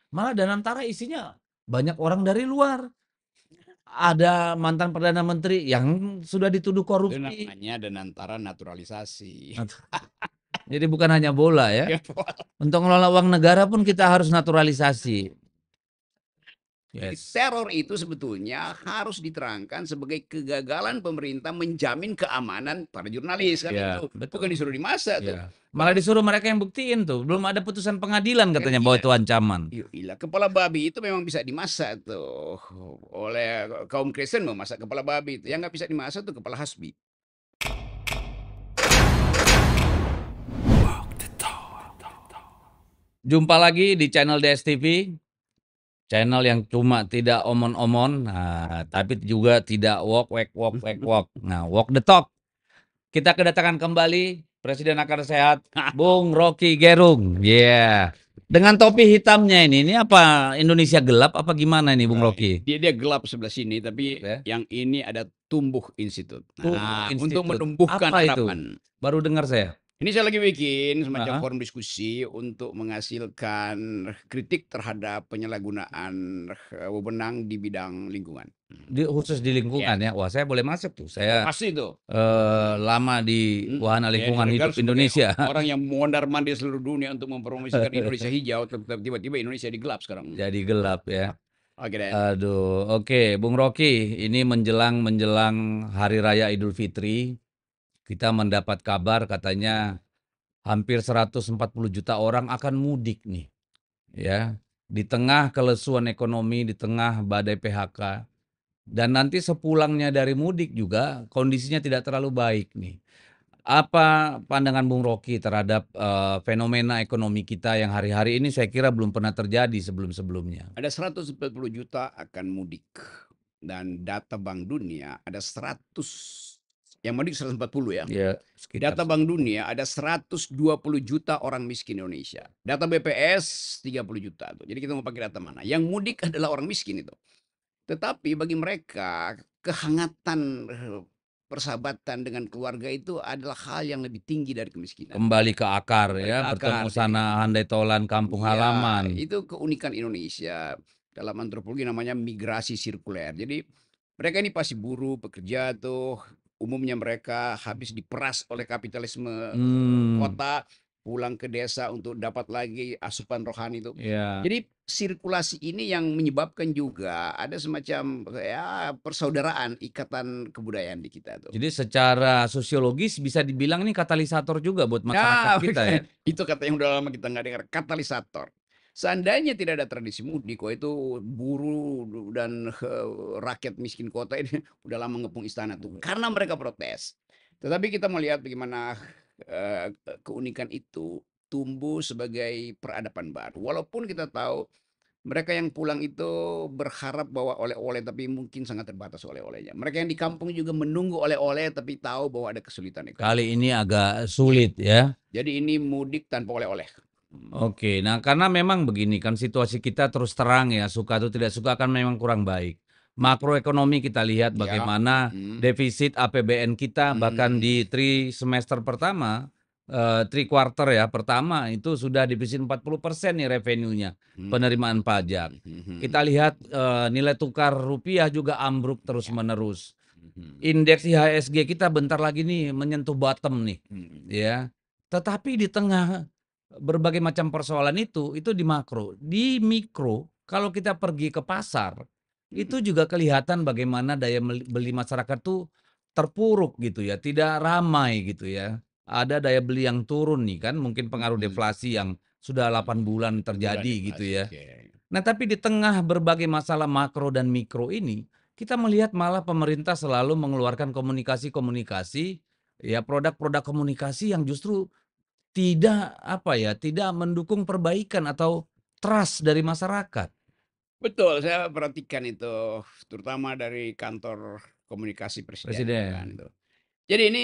Malah Danantara isinya banyak orang dari luar. Ada mantan perdana menteri yang sudah dituduh Itu korupsi. namanya Danantara naturalisasi. Jadi bukan hanya bola ya. Untuk ngelola uang negara pun kita harus naturalisasi. Jadi Yes. teror itu sebetulnya harus diterangkan sebagai kegagalan pemerintah menjamin keamanan para jurnalis kan Ya, itu. Bukan betul. disuruh di masa tuh. Ya. Malah Bahkan disuruh mereka yang buktiin tuh. Belum ada putusan pengadilan kan katanya bahwa iya. itu ancaman. Iyalah, kepala babi itu memang bisa dimasak tuh oleh kaum Kristen memasak kepala babi itu. Yang nggak bisa dimasak tuh kepala hasbi. Jumpa lagi di channel DSTV. Channel yang cuma tidak omon-omon, nah, tapi juga tidak walk. Nah, walk the talk. Kita kedatangan kembali Presiden Akar Sehat, Bung Rocky Gerung. Yeah. Dengan topi hitamnya ini apa Indonesia gelap apa gimana ini Bung Rocky? Dia gelap sebelah sini, tapi Ya. yang ini ada tumbuh institut. Tumbuh Nah, untuk Institut. menumbuhkan Apa itu? harapan. Baru dengar saya. Ini saya lagi bikin semacam Heeh. forum diskusi untuk menghasilkan kritik terhadap penyalahgunaan wewenang di bidang lingkungan. Khusus di Ya, lingkungan ya. Wah, saya boleh masuk tuh. oh, Saya pasti tuh. lama di Wahana Ya, Lingkungan Regar Hidup sebagai Indonesia. orang yang mondar-mandir seluruh dunia untuk mempromosikan Indonesia hijau, tiba-tiba Indonesia digelap sekarang. Jadi gelap ya. Oke deh. Aduh, oke, Bung Rocky, ini menjelang Hari Raya Idul Fitri, kita mendapat kabar katanya hampir 140 juta orang akan mudik nih, ya. Di tengah kelesuan ekonomi, di tengah badai PHK, dan nanti sepulangnya dari mudik juga kondisinya tidak terlalu baik nih. Apa pandangan Bung Rocky terhadap fenomena ekonomi kita yang hari-hari ini saya kira belum pernah terjadi sebelum-sebelumnya? Ada 140 juta akan mudik. Dan data Bank Dunia ada 100, yang mudik 140 ya. Ya, sekitar Data situ. Bank Dunia ada 120 juta orang miskin Indonesia. Data BPS 30 juta tuh. Jadi kita mau pakai data mana? Yang mudik adalah orang miskin itu. Tetapi bagi mereka kehangatan persahabatan dengan keluarga itu adalah hal yang lebih tinggi dari kemiskinan. Kembali ke akar Kembali ya, ke bertemu akar. sana handai tolan kampung Ya, halaman. itu keunikan Indonesia. Dalam antropologi namanya migrasi sirkuler. Jadi mereka ini pasti buruh, pekerja tuh. Umumnya mereka habis diperas oleh kapitalisme Hmm, kota, pulang ke desa untuk dapat lagi asupan rohani itu. ya. Jadi sirkulasi ini yang menyebabkan juga ada semacam ya persaudaraan, ikatan kebudayaan di kita tuh. Jadi secara sosiologis bisa dibilang ini katalisator juga buat masyarakat Ya, kita ya. itu kata yang udah lama kita nggak dengar, katalisator. Seandainya tidak ada tradisi mudik, wah itu buruh dan rakyat miskin kota ini udah lama ngepung istana tuh, karena mereka protes. Tetapi kita melihat bagaimana keunikan itu tumbuh sebagai peradaban baru. Walaupun kita tahu mereka yang pulang itu berharap bawa oleh-oleh, tapi mungkin sangat terbatas oleh-olehnya. Mereka yang di kampung juga menunggu oleh-oleh, tapi tahu bahwa ada kesulitan ekonomi. Kali ini agak sulit ya. Jadi ini mudik tanpa oleh-oleh. Oke, nah karena memang begini kan situasi kita terus terang ya, suka atau tidak suka kan memang kurang baik. Makroekonomi kita lihat Ya, bagaimana defisit APBN kita bahkan mhm, di semester pertama, quarter ya pertama itu sudah defisit 40% nih revenue-nya, penerimaan pajak. Kita lihat nilai tukar rupiah juga ambruk ya, terus-menerus. mhm, Indeks IHSG kita bentar lagi nih menyentuh bottom nih, mhm, ya. Tetapi di tengah berbagai macam persoalan itu di makro. Di mikro, kalau kita pergi ke pasar, mhm, itu juga kelihatan bagaimana daya beli masyarakat tuh terpuruk gitu ya, tidak ramai gitu ya. Ada daya beli yang turun nih kan, mungkin pengaruh mhm, deflasi yang sudah 8 bulan 6 bulan terjadi gitu inflasi, ya. oke. Nah, tapi di tengah berbagai masalah makro dan mikro ini, kita melihat malah pemerintah selalu mengeluarkan komunikasi-komunikasi, ya produk-produk komunikasi yang justru tidak, apa ya, tidak mendukung perbaikan atau trust dari masyarakat. Betul, saya perhatikan itu, terutama dari kantor komunikasi presiden itu kan Presiden. itu. Jadi ini,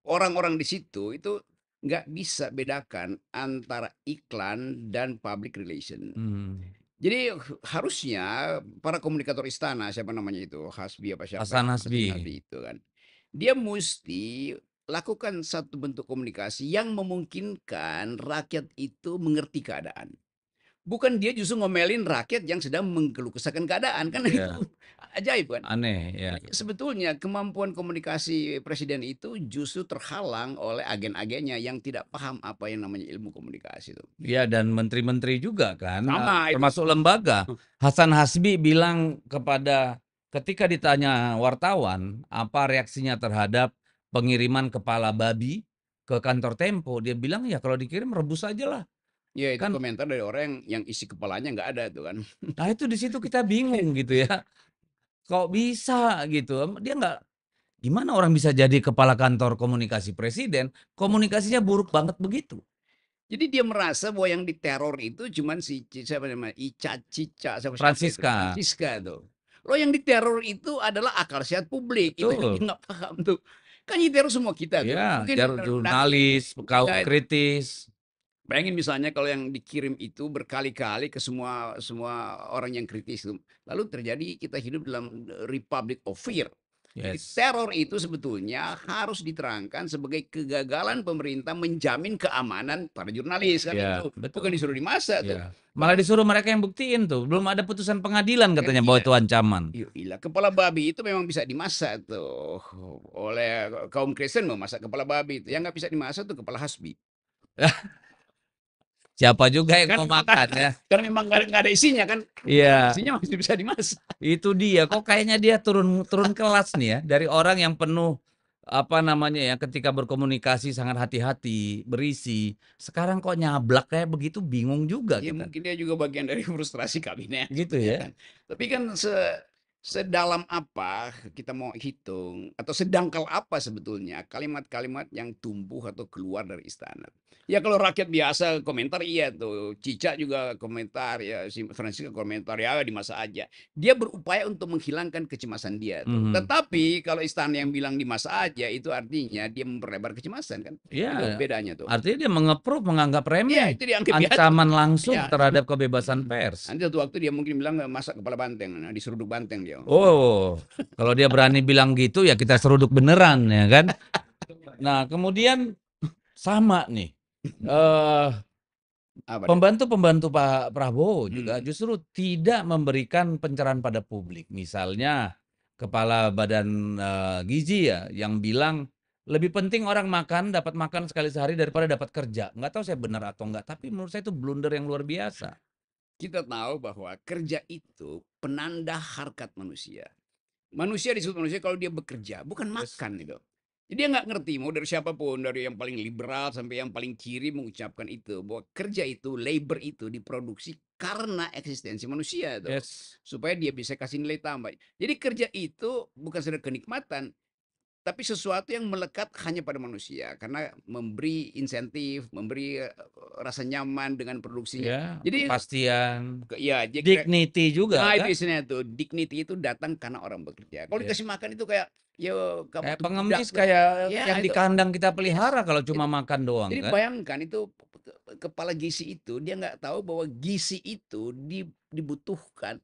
orang-orang di situ itu nggak bisa bedakan antara iklan dan public relation. Mhm. Jadi harusnya para komunikator istana, siapa namanya itu, Hasbi apa siapa Hasan itu, Hasbi. Hasan Hasbi itu kan. Dia musti lakukan satu bentuk komunikasi yang memungkinkan rakyat itu mengerti keadaan. Bukan dia justru ngomelin rakyat yang sedang mengeluh kesahkan keadaan, kan itu Iya, ajaib kan? aneh ya. Sebetulnya kemampuan komunikasi presiden itu justru terhalang oleh agen-agennya yang tidak paham apa yang namanya ilmu komunikasi itu. Iya, dan menteri-menteri juga kan, Sama itu. termasuk lembaga. Hasan Hasbi bilang ketika ditanya wartawan, apa reaksinya terhadap pengiriman kepala babi ke kantor Tempo, dia bilang, "Ya kalau dikirim rebus aja lah." Ya itu Kan, komentar dari orang yang isi kepalanya nggak ada tuh kan. nah itu di situ kita bingung gitu ya, kok bisa gitu, dia nggak gimana orang bisa jadi kepala kantor komunikasi presiden, komunikasinya buruk banget begitu. Jadi dia merasa bahwa yang diteror itu cuman si siapa namanya, Ica Cica, siapa itu, Francisca, Francisca tuh. Loh yang diteror itu adalah akal sehat publik, itu yang dia betul. nggak paham tuh. Kan yang diteror semua kita tuh. Ya, Mungkin jurnalis, kaum ya kritis. bayangin misalnya kalau yang dikirim itu berkali-kali ke semua semua orang yang kritis itu, lalu terjadi kita hidup dalam republic of fear. Jadi Yes, teror itu sebetulnya harus diterangkan sebagai kegagalan pemerintah menjamin keamanan para jurnalis kan ya itu, bukan betul, disuruh di masa tuh. ya. Malah Bahkan disuruh mereka yang buktiin tuh, belum ada putusan pengadilan kan katanya bahwa iya, itu ancaman. iyalah kepala babi itu memang bisa dimasak tuh oleh kaum Kristen memasak kepala babi itu, yang nggak bisa dimasak tuh kepala hasbi. Siapa juga yang Kan mau makan ya? karena memang nggak ada isinya kan, kalau Iya, isinya masih bisa dimasak. itu dia. Kok kayaknya dia turun turun kelas nih ya, dari orang yang penuh, apa namanya ya, ketika berkomunikasi sangat hati-hati, berisi, sekarang kok nyablak kayak begitu, bingung juga Ya kita. mungkin dia juga bagian dari frustrasi kabinet, Gitu ya ya? kan. Tapi kan sedalam apa kita mau hitung atau sedangkal apa sebetulnya kalimat-kalimat yang tumbuh atau keluar dari istana. Ya kalau rakyat biasa komentar iya tuh, Cica juga komentar ya, si Francisca komentar ya di masa aja. Dia berupaya untuk menghilangkan kecemasan dia tuh. Mhm. Tetapi kalau istana yang bilang di masa aja itu artinya dia memperlebar kecemasan kan. Itu Iya, bedanya tuh. artinya dia menganggap Iya remeh itu dianggap biasa. ancaman langsung Ya. terhadap kebebasan pers. Nanti suatu waktu dia mungkin bilang, "Masak kepala banteng," nah diseruduk banteng dia. Oh, kalau dia berani bilang gitu ya kita seruduk beneran ya kan. Nah kemudian sama nih, eee, Apa dia? pembantu-pembantu Pak Prabowo juga Mhm. justru tidak memberikan pencerahan pada publik. Misalnya kepala badan, gizi ya yang bilang, "Lebih penting orang makan, dapat makan sekali sehari daripada dapat kerja." Nggak tahu saya benar atau enggak, tapi menurut saya itu blunder yang luar biasa. Kita tahu bahwa kerja itu penanda harkat manusia. Manusia disebut manusia kalau dia bekerja, bukan Yes. makan itu. Jadi dia nggak ngerti mau dari siapapun, dari yang paling liberal sampai yang paling kiri mengucapkan itu, bahwa kerja itu, labor itu diproduksi karena eksistensi manusia itu. Yes. Supaya dia bisa kasih nilai tambah. Jadi kerja itu bukan sekedar kenikmatan, tapi sesuatu yang melekat hanya pada manusia karena memberi insentif, memberi, rasa nyaman dengan produksinya. Ya, Jadi kepastian, iya, jadi dignity juga nah itu kan, istilahnya tuh, dignity itu datang karena orang bekerja. Kalau ya. dikasih makan itu kayak, ya kamu Kayak tuh budak pengemis, tuh. kayak Ya yang di itu, kandang kita yes. pelihara kalau cuma Jadi makan doang jadi kan. bayangkan itu kepala gizi itu, dia nggak tahu bahwa gizi itu dibutuhkan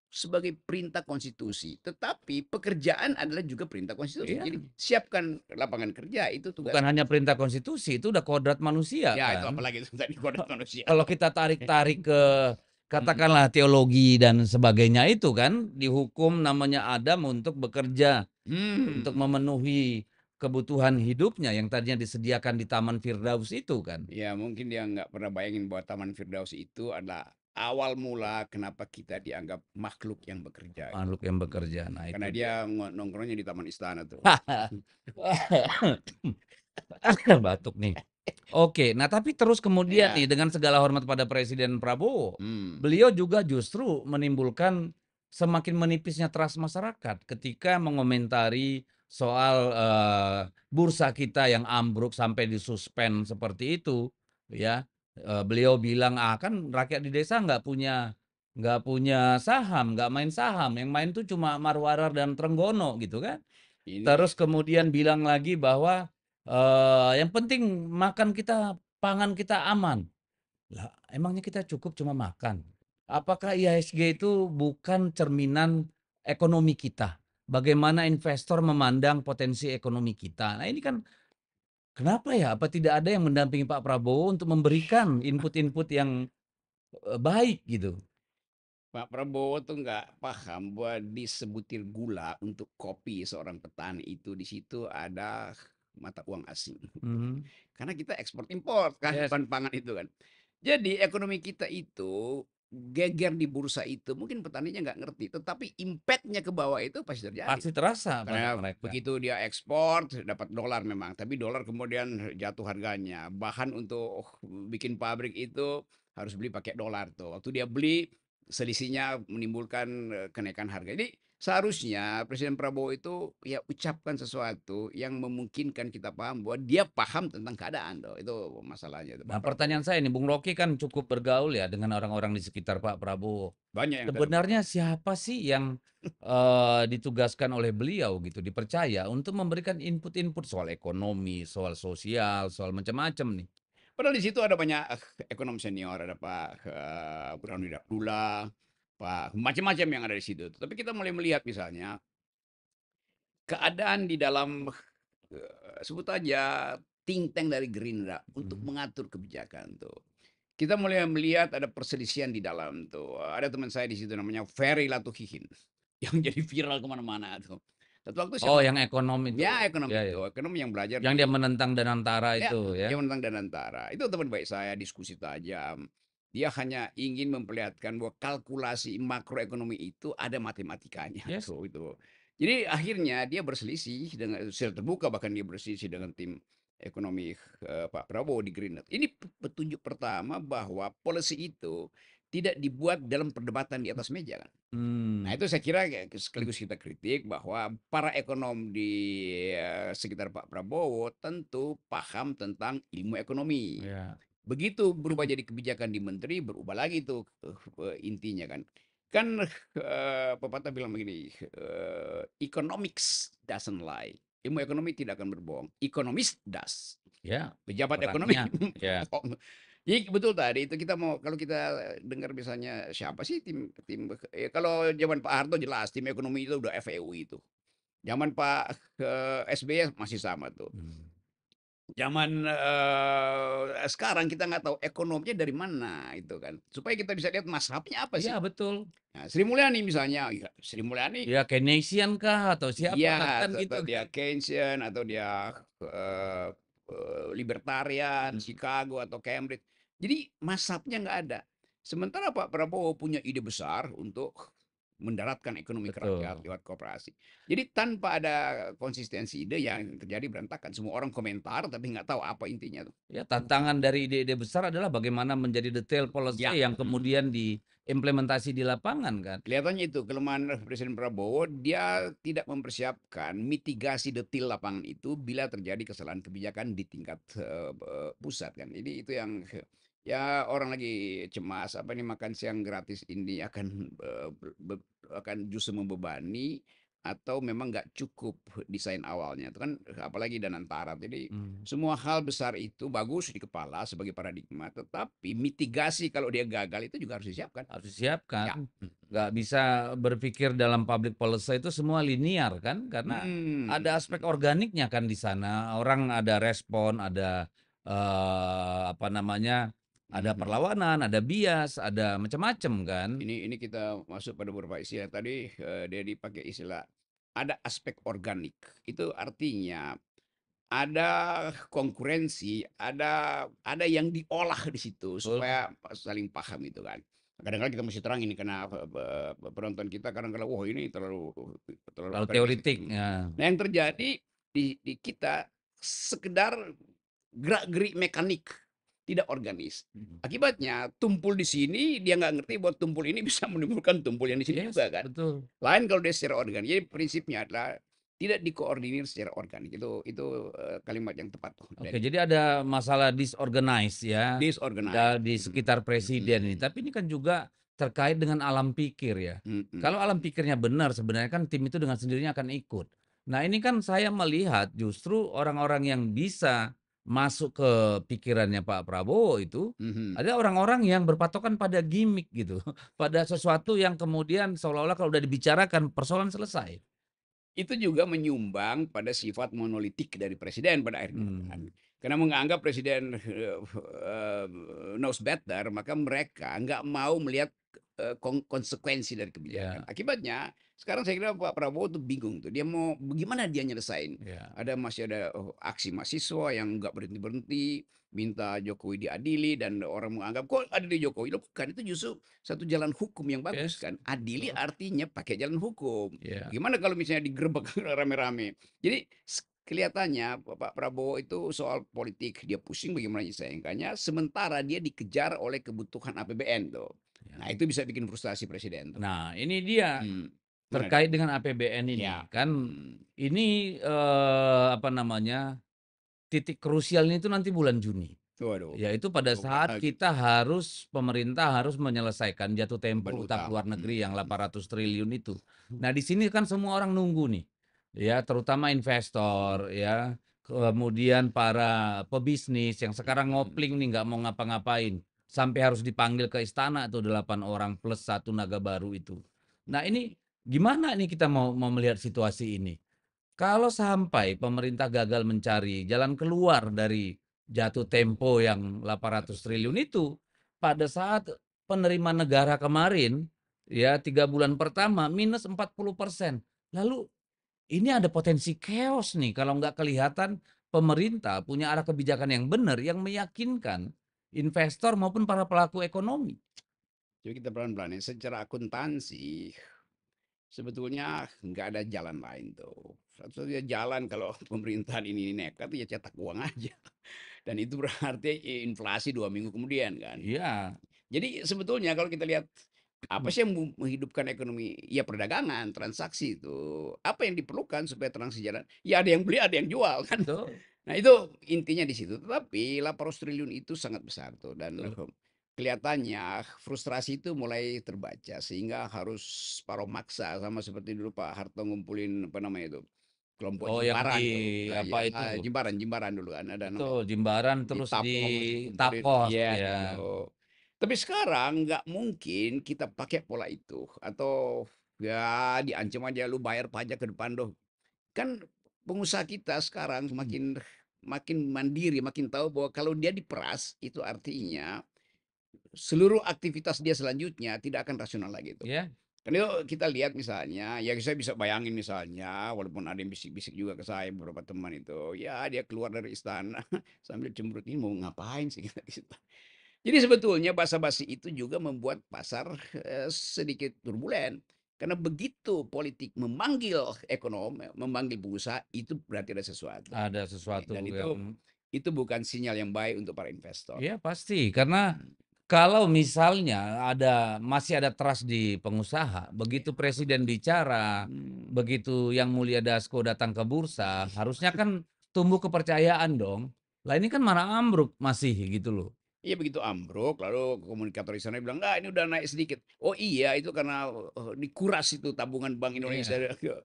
sebagai perintah konstitusi, tetapi pekerjaan adalah juga perintah konstitusi. Iya, Jadi siapkan lapangan kerja itu tugas bukan hanya perintah konstitusi, itu udah kodrat manusia ya itu kan. apalagi itu tadi kodrat manusia Kalau tuh. kita tarik-tarik ke Mhm, katakanlah teologi dan sebagainya itu kan, dihukum namanya Adam untuk bekerja, untuk hmm. memenuhi kebutuhan hidupnya yang tadinya disediakan di Taman Firdaus itu kan, Ya mungkin dia nggak pernah bayangin bahwa Taman Firdaus itu adalah awal mula kenapa kita dianggap makhluk yang bekerja itu. makhluk yang bekerja. Nah itu Karena dia dia. nongkrongnya di taman istana tuh. Batuk nih. Oke, nah tapi terus kemudian Ya, nih dengan segala hormat pada Presiden Prabowo, hmm. beliau juga justru menimbulkan semakin menipisnya trust masyarakat ketika mengomentari soal, bursa kita yang ambruk sampai disuspend seperti itu, ya. Beliau bilang, "Ah, kan rakyat di desa nggak punya saham, nggak main saham, yang main tuh cuma Marwarar dan Trenggono," gitu kan. Ini Terus kemudian bilang lagi bahwa, yang penting makan kita, pangan kita aman. Lah, emangnya kita cukup cuma makan? Apakah IHSG itu bukan cerminan ekonomi kita? Bagaimana investor memandang potensi ekonomi kita? Nah, ini kan kenapa ya? Apa tidak ada yang mendampingi Pak Prabowo untuk memberikan input-input yang, baik gitu. Pak Prabowo tuh nggak paham bahwa di sebutir gula untuk kopi seorang petani itu di situ ada mata uang asing. Mhm. Karena kita ekspor impor kan Yes, bahan pangan itu kan. Jadi ekonomi kita itu geger di bursa itu mungkin petaninya nggak ngerti, tetapi impact-nya ke bawah itu pasti terjadi. pasti terasa pada Karena mereka. begitu dia ekspor dapat dolar memang, tapi dolar kemudian jatuh harganya. Bahan untuk bikin pabrik itu harus beli pakai dolar tuh. Waktu dia beli selisihnya menimbulkan kenaikan harga. Jadi seharusnya Presiden Prabowo itu ya ucapkan sesuatu yang memungkinkan kita paham bahwa dia paham tentang keadaan tuh. Itu masalahnya itu Nah, Pak Prabowo. pertanyaan saya nih, Bung Rocky kan cukup bergaul ya dengan orang-orang di sekitar Pak Prabowo. Banyak yang tahu. Sebenarnya siapa sih yang, ditugaskan oleh beliau gitu, dipercaya untuk memberikan input-input soal ekonomi, soal sosial, soal macam-macam nih? Padahal di situ ada banyak ekonom senior, ada Pak Burhanuddin Abdullah, Pak macam-macam yang ada di situ. Tapi kita mulai melihat misalnya keadaan di dalam sebut aja think tank dari Gerindra untuk Mhm. mengatur kebijakan tuh. Kita mulai melihat ada perselisihan di dalam tuh. Ada teman saya di situ namanya Ferry Latuhihin yang jadi viral kemana-mana tuh. Satu waktu saya Oh, yang masuk, ekonom itu, ya ekonom ya ya, itu, ekonom yang belajar yang dia di. menentang Danantara Ya, itu ya? dia menentang Danantara. Itu teman baik saya, diskusi tajam. Dia hanya ingin memperlihatkan bahwa kalkulasi makroekonomi itu ada matematikanya Yes, tuh itu. Jadi akhirnya dia berselisih dengan secara terbuka, bahkan dia berselisih dengan tim ekonomi Pak Prabowo di Gerindra. Ini petunjuk pertama bahwa policy itu tidak dibuat dalam perdebatan di atas meja kan. Nah, mmm, itu saya kira sekaligus kita kritik bahwa para ekonom di sekitar Pak Prabowo tentu paham tentang ilmu ekonomi. ya, Begitu berubah jadi kebijakan di menteri, berubah lagi tuh intinya kan. Kan pepatah bilang begini, "Economics doesn't lie." Ilmu ekonomi tidak akan berbohong. Economist does. ya, Pejabat ekonomi orangnya, ya, bohong. Jadi betul tadi itu kita mau kalau kita dengar misalnya siapa sih tim tim kalau zaman Pak Harto jelas tim ekonomi itu udah FEU itu. Zaman Pak, SBY masih sama tuh. mmm, Zaman, sekarang kita nggak tahu ekonominya dari mana itu kan. Supaya kita bisa lihat mazhabnya apa iya sih. betul, Nah, Sri Mulyani misalnya, ya Sri Mulyani ya Keynesian kah atau siapa iya, kan gitu atau dia kan? Keynesian atau dia, eee libertarian, Mhm, Chicago atau Cambridge. Jadi mazhabnya nggak ada. Sementara Pak Prabowo punya ide besar untuk mendaratkan ekonomi kerakyat betul. lewat koperasi. Jadi tanpa ada konsistensi ide yang terjadi berantakan. Semua orang komentar tapi nggak tahu apa intinya tuh. Ya, tantangan dari ide-ide besar adalah bagaimana menjadi detail Ya, policy yang kemudian diimplementasi di lapangan kan. kelihatannya itu kelemahan Presiden Prabowo, dia tidak mempersiapkan mitigasi detil lapangan itu bila terjadi kesalahan kebijakan di tingkat, pusat kan. Jadi itu yang, ya orang lagi cemas, apa nih makan siang gratis ini akan, akan justru membebani atau memang nggak cukup desain awalnya. Itu kan apalagi Danantara. Jadi Mmm, semua hal besar itu bagus di kepala sebagai paradigma, tetapi mitigasi kalau dia gagal itu juga harus disiapkan. harus disiapkan. Ya. Nggak bisa berpikir dalam public policy itu semua linear kan, karena Mhm, ada aspek organiknya kan di sana. Orang ada respon, ada, apa namanya, ada mhm. perlawanan, ada bias, ada macam-macam kan. Ini kita masuk pada beberapa istilah tadi, dia dipakai istilah, ada aspek organik. Itu artinya ada konkurensi, ada yang diolah di situ Betul, supaya saling paham itu kan. Kadang-kadang kita mesti terang ini karena penonton kita kadang-kadang, "Wah ini terlalu terlalu terlalu akademis." teoritik, ya, Nah yang terjadi di kita sekedar gerak-gerik mekanik, tidak organis. mhm. Akibatnya tumpul di sini, dia nggak ngerti bahwa tumpul ini bisa menimbulkan tumpul yang di sini Yes, juga kan. betul. Lain kalau dia secara organik. Jadi prinsipnya adalah tidak dikoordinir secara organik. Itu, kalimat yang tepat tuh Oke, dari jadi ada masalah disorganize ya, disorganized. di Mhm, sekitar presiden ini. mhm, Tapi ini kan juga terkait dengan alam pikir ya. mhm, Kalau alam pikirnya benar sebenarnya kan tim itu dengan sendirinya akan ikut. Nah ini kan saya melihat justru orang-orang yang bisa masuk ke pikirannya Pak Prabowo itu, mhm. ada orang-orang yang berpatokan pada gimmick gitu, pada sesuatu yang kemudian seolah-olah kalau udah dibicarakan persoalan selesai. Itu juga menyumbang pada sifat monolitik dari presiden pada akhirnya kan. Hmm, Karena menganggap presiden, knows better, maka mereka nggak mau melihat, konsekuensi dari kebijakan. Ya, Akibatnya, sekarang saya kira Pak Prabowo tuh bingung tuh, dia mau bagaimana dia nyelesain. ya. Masih ada, aksi mahasiswa yang nggak berhenti-berhenti, minta Jokowi diadili dan orang menganggap, "Kok adili Jokowi?" Loh bukan, itu justru satu jalan hukum yang bagus Yes, kan. Adili betul. artinya pakai jalan hukum. Ya, Bagaimana kalau misalnya digerebek rame-rame? Jadi kelihatannya Pak Prabowo itu soal politik dia pusing bagaimana nyelesaikannya, sementara dia dikejar oleh kebutuhan APBN tuh. ya. Nah itu bisa bikin frustasi presiden tuh. Nah, ini dia Hmm, gimana dong? terkait dengan APBN Ya, ini. Kan mmm, ini, apa namanya, titik krusialnya itu nanti bulan Juni. waduh, Yaitu pada sebentar saat lagi, kita harus pemerintah harus menyelesaikan jatuh tempo beban utang utang, luar negeri yang mhm. 800 triliun itu. Nah, di sini kan semua orang nunggu nih, ya terutama investor ya, kemudian para pebisnis yang sekarang Mhm. ngopling nih nggak mau ngapa-ngapain, sampai harus dipanggil ke istana tuh 8 orang plus satu naga baru itu. Nah, ini gimana nih kita mau mau melihat situasi ini? Kalau sampai pemerintah gagal mencari jalan keluar dari jatuh tempo yang 800 100 triliun triliun. itu, pada saat penerimaan negara kemarin, ya 3 bulan pertama minus 40%. Lalu ini ada potensi chaos nih kalau nggak kelihatan pemerintah punya arah kebijakan yang benar, yang meyakinkan investor maupun para pelaku ekonomi. Jadi kita pelan-pelan ya, secara akuntansi sebetulnya nggak ada jalan lain tuh. Satu-satunya jalan kalau pemerintahan ini nekat ya cetak uang aja, dan itu berarti inflasi 2 minggu kemudian kan. Iya, Jadi sebetulnya kalau kita lihat, apa sih yang menghidupkan ekonomi? Ya perdagangan, transaksi itu. Apa yang diperlukan supaya transaksi jalan? Ya ada yang beli, ada yang jual kan. betul, Nah itu intinya di situ. Tetapi 800 triliun itu sangat besar tuh dan, betul. kelihatannya frustrasi itu mulai terbaca sehingga harus paruh maksa sama seperti dulu Pak Harto ngumpulin apa namanya itu, kelompok Oh, yang di Jimbaran tuh. apa Ya itu. Jimbaran dulu kan ada namanya. Betul, Jimbaran Di terus di Tapos ngumpulin Tapos, iya ya. itu. Tapi sekarang nggak mungkin kita pakai pola itu atau ya diancam aja, "Lu bayar pajak ke depan dong." Kan pengusaha kita sekarang Mhm. makin makin mandiri, makin tahu bahwa kalau dia diperas, itu artinya seluruh aktivitas dia selanjutnya tidak akan rasional lagi tuh. Ya, Kan itu kita lihat misalnya, ya saya bisa bayangin misalnya, walaupun ada yang bisik-bisik juga ke saya beberapa teman itu, ya dia keluar dari istana sambil cemberut, "Ini mau ngapain sih?" kata kita. Jadi sebetulnya basa-basi itu juga membuat pasar, sedikit turbulen. Karena begitu politik memanggil ekonom, memanggil pengusaha, itu berarti ada sesuatu. ada Dan sesuatu yang itu bukan sinyal yang baik untuk para investor. ya pasti, karena Mmm, kalau misalnya masih ada trust di pengusaha, begitu iya, presiden bicara, mmm, begitu Yang Mulia Dasko datang ke bursa, harusnya kan tumbuh kepercayaan dong. Lah ini kan malah ambruk masih gitu loh. iya begitu ambruk, lalu komunikator di sana bilang, "Enggak, ini udah naik sedikit." "Oh iya, itu karena, dikuras itu tabungan Bank Indonesia." Iya,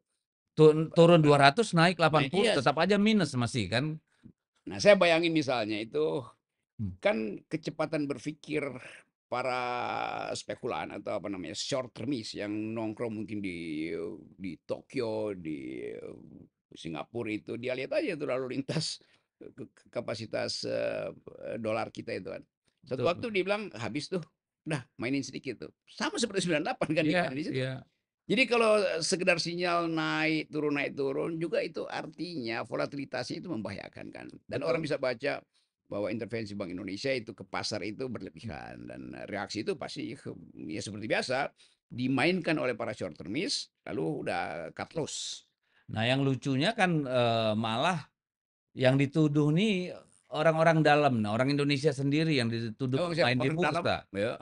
turun Nah 200 naik nah 80 iya. tetap aja minus masih kan. Nah saya bayangin misalnya itu Hmm, kan kecepatan berpikir para spekulan atau apa namanya, short termis yang nongkrong mungkin di Tokyo, di Singapura itu, dia lihat aja tuh lalu lintas kapasitas, dolar kita itu kan. Satu waktu betul. dia bilang, "Habis tuh, udah mainin sedikit tuh." Sama seperti 98 kan Iya, di situ. iya, Jadi kalau sekedar sinyal naik turun juga itu artinya volatilitasnya itu membahayakan kan. Dan orang betul. bisa baca bahwa intervensi Bank Indonesia itu ke pasar itu berlebihan dan reaksi itu pasti ya seperti biasa dimainkan oleh para short termis lalu udah cut loss. Nah, yang lucunya kan, malah yang dituduh nih orang-orang dalam. Nah, orang Indonesia sendiri yang dituduh Oh siap main di orang dalam bursa, ya.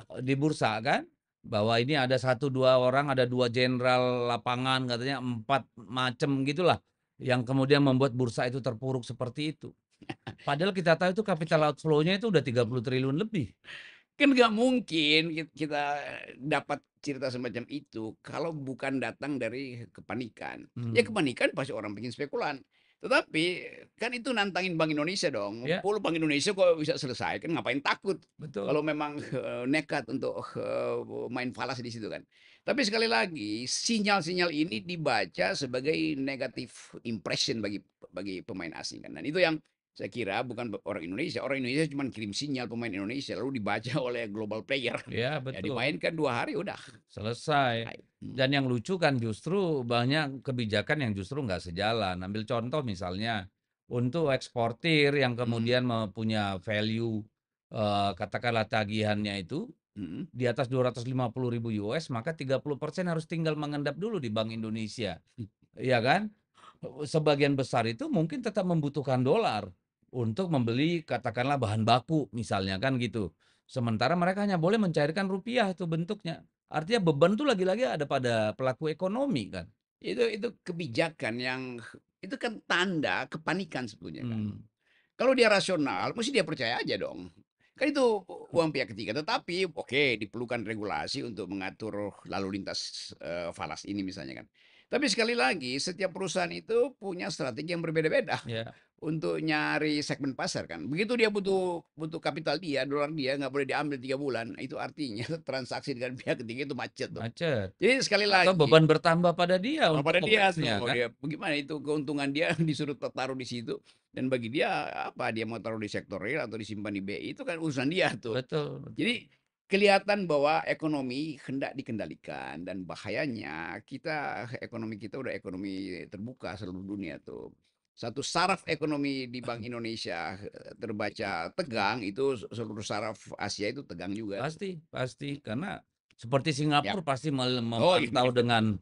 kan, bahwa ini ada satu 2 orang, ada 2 jenderal lapangan katanya 4 macem gitulah, yang kemudian membuat bursa itu terpuruk seperti itu. Padahal kita tahu itu capital outflow-nya itu udah 30 triliun lebih. Kan nggak mungkin kita dapat cerita semacam itu kalau bukan datang dari kepanikan. Ya Mmm, kepanikan pasti orang bikin spekulan. Tetapi kan itu nantangin Bank Indonesia dong. ya, Bank Indonesia kok bisa selesai, kan ngapain takut betul. kalau memang, nekat untuk, main falas di situ kan. Tapi sekali lagi sinyal-sinyal ini dibaca sebagai negative impression bagi pemain asing kan, dan itu yang Saya kira bukan orang Indonesia cuman kirim sinyal pemain Indonesia lalu dibaca oleh global player. Ya Ya betul, dimainkan 2 hari udah selesai. selesai. Dan yang lucu kan justru banyak kebijakan yang justru nggak sejalan. Ambil contoh misalnya, untuk eksportir yang Mhm, kemudian punya value, katakanlah tagihannya itu mhm. di atas 250.000 US, maka 30% harus tinggal mengendap dulu di Bank Indonesia, iya kan? Sebagian besar itu mungkin tetap membutuhkan dolar untuk membeli katakanlah bahan baku misalnya kan gitu. Sementara mereka hanya boleh mencairkan rupiah itu bentuknya. Artinya beban tuh lagi-lagi ada pada pelaku ekonomi kan. Itu kebijakan yang itu kan tanda kepanikan sebetulnya kan. Mmm, Kalau dia rasional, mesti dia percaya aja dong. Kan itu uang pihak ketiga, tetapi oke diperlukan regulasi untuk mengatur lalu lintas, falas ini misalnya kan. Tapi sekali lagi setiap perusahaan itu punya strategi yang berbeda-beda ya untuk nyari segmen pasar kan. Begitu dia butuh butuh kapital dia, dolar dia nggak boleh diambil 3 bulan, itu artinya transaksi dengan pihak ketiga itu macet tuh. macet. Jadi sekali Atau lagi beban bertambah pada dia oh, untuk pada dia OPEX-nya tuh, kan. dia bagaimana itu keuntungan dia disuruh taruh di situ dan bagi dia apa, dia mau taruh di sektor real atau disimpan di BI itu kan urusan dia tuh. Betul betul. Jadi kelihatan bahwa ekonomi hendak dikendalikan dan bahayanya ekonomi kita udah ekonomi terbuka seluruh dunia tuh. Satu saraf ekonomi di Bank Indonesia terbaca tegang, itu seluruh saraf Asia itu tegang juga tuh. Pasti pasti, karena seperti Ya. Singapura pasti Oh ini. memantau dengan,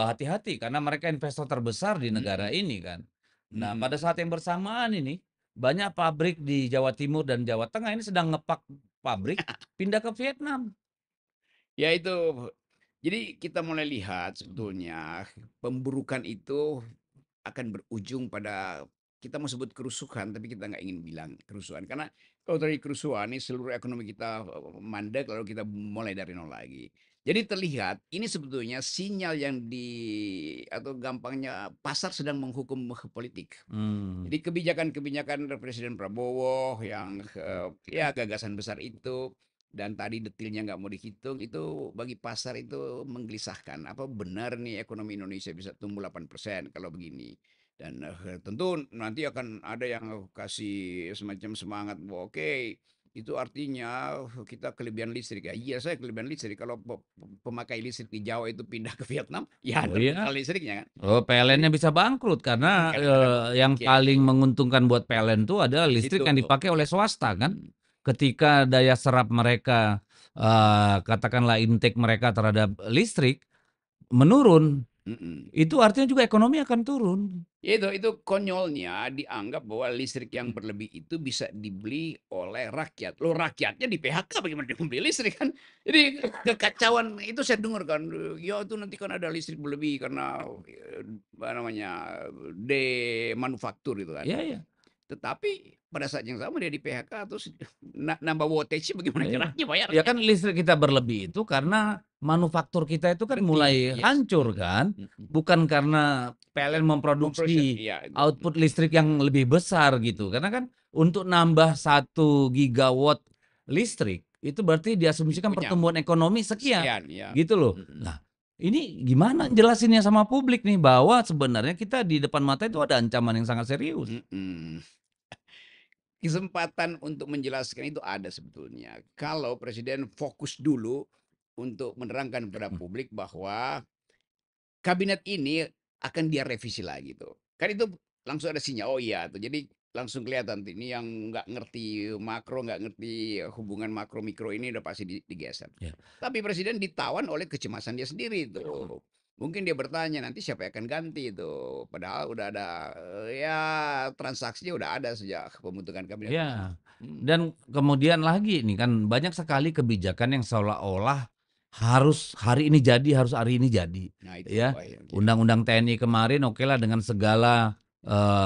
hati-hati karena mereka investor terbesar di negara Mhm, ini kan. Nah, pada mhm. saat yang bersamaan ini, banyak pabrik di Jawa Timur dan Jawa Tengah ini sedang ngepak pabrik, pindah ke Vietnam. Ya itu. Jadi kita mulai lihat sebetulnya pemburukan itu akan berujung pada kita mau sebut kerusuhan, tapi kita nggak ingin bilang kerusuhan. Karena kalau dari kerusuhan ini seluruh ekonomi kita mandek lalu kita mulai dari nol lagi. Jadi terlihat ini sebetulnya sinyal yang atau gampangnya pasar sedang menghukum politik. Mmm, Jadi kebijakan-kebijakan dari Presiden Prabowo yang, ya gagasan besar itu dan tadi detailnya nggak mau dihitung, itu bagi pasar itu menggelisahkan. Apa benar nih ekonomi Indonesia bisa tumbuh 8% kalau begini? Dan, tentu nanti akan ada yang kasih semacam semangat bahwa, "Oke, itu artinya kita kelebihan listrik." Ya iya, saya kelebihan listrik. Kalau pemakai listrik di Jawa itu pindah ke Vietnam, ya oh iya? terbengkalai listriknya kan. Oh, Jadi PLN-nya bisa bangkrut karena, kadang-kadang yang oke. paling menguntungkan buat PLN itu adalah listrik Itu, yang dipakai oleh swasta kan. mhm, Ketika daya serap mereka, katakanlah intake mereka terhadap listrik menurun, mhm. itu artinya juga ekonomi akan turun. Itu konyolnya dianggap bahwa listrik yang berlebih itu bisa dibeli oleh rakyat. Loh rakyatnya di-PHK bagaimana dia membeli listrik kan? Jadi kekacauan itu saya dengar kan, ya itu nanti kan ada listrik berlebih karena, apa namanya, demanufaktur itu kan. Iya iya, Tetapi pada saat yang sama dia di-PHK terus nambah wattage bagaimana iya. caranya Ya bayarnya? kan listrik kita berlebih itu karena manufaktur kita itu kan Berhenti, mulai yes, hancur kan, mhm. bukan karena PLN memproduksi Iya itu, output listrik yang lebih besar gitu. mhm. Karena kan untuk nambah 1 gigawatt listrik, itu berarti diasumsikan Punya pertumbuhan ekonomi sekian, sekian, ya, gitu loh. mhm. Nah, ini gimana jelasinnya sama publik nih bahwa sebenarnya kita di depan mata itu ada ancaman yang sangat serius? Mhm. Kesempatan untuk menjelaskan itu ada sebetulnya. Kalau presiden fokus dulu untuk menerangkan kepada publik bahwa kabinet ini akan dia revisi lagi tuh. Kan itu langsung ada sinyal, oh iya tuh. Jadi langsung kelihatan tuh ini yang nggak ngerti makro, nggak ngerti hubungan makro mikro ini udah pasti digeser. Ya. Tapi presiden ditawan oleh kecemasan dia sendiri tuh. Mungkin dia bertanya nanti siapa yang akan ganti itu. Padahal udah ada ya transaksinya udah ada sejak pembentukan kabinet ini. Ya, Hmm. dan kemudian lagi nih kan banyak sekali kebijakan yang seolah-olah harus hari ini jadi, harus hari ini jadi, Nah itu ya. bahaya. Ya. Undang-undang TNI kemarin okelah dengan segala,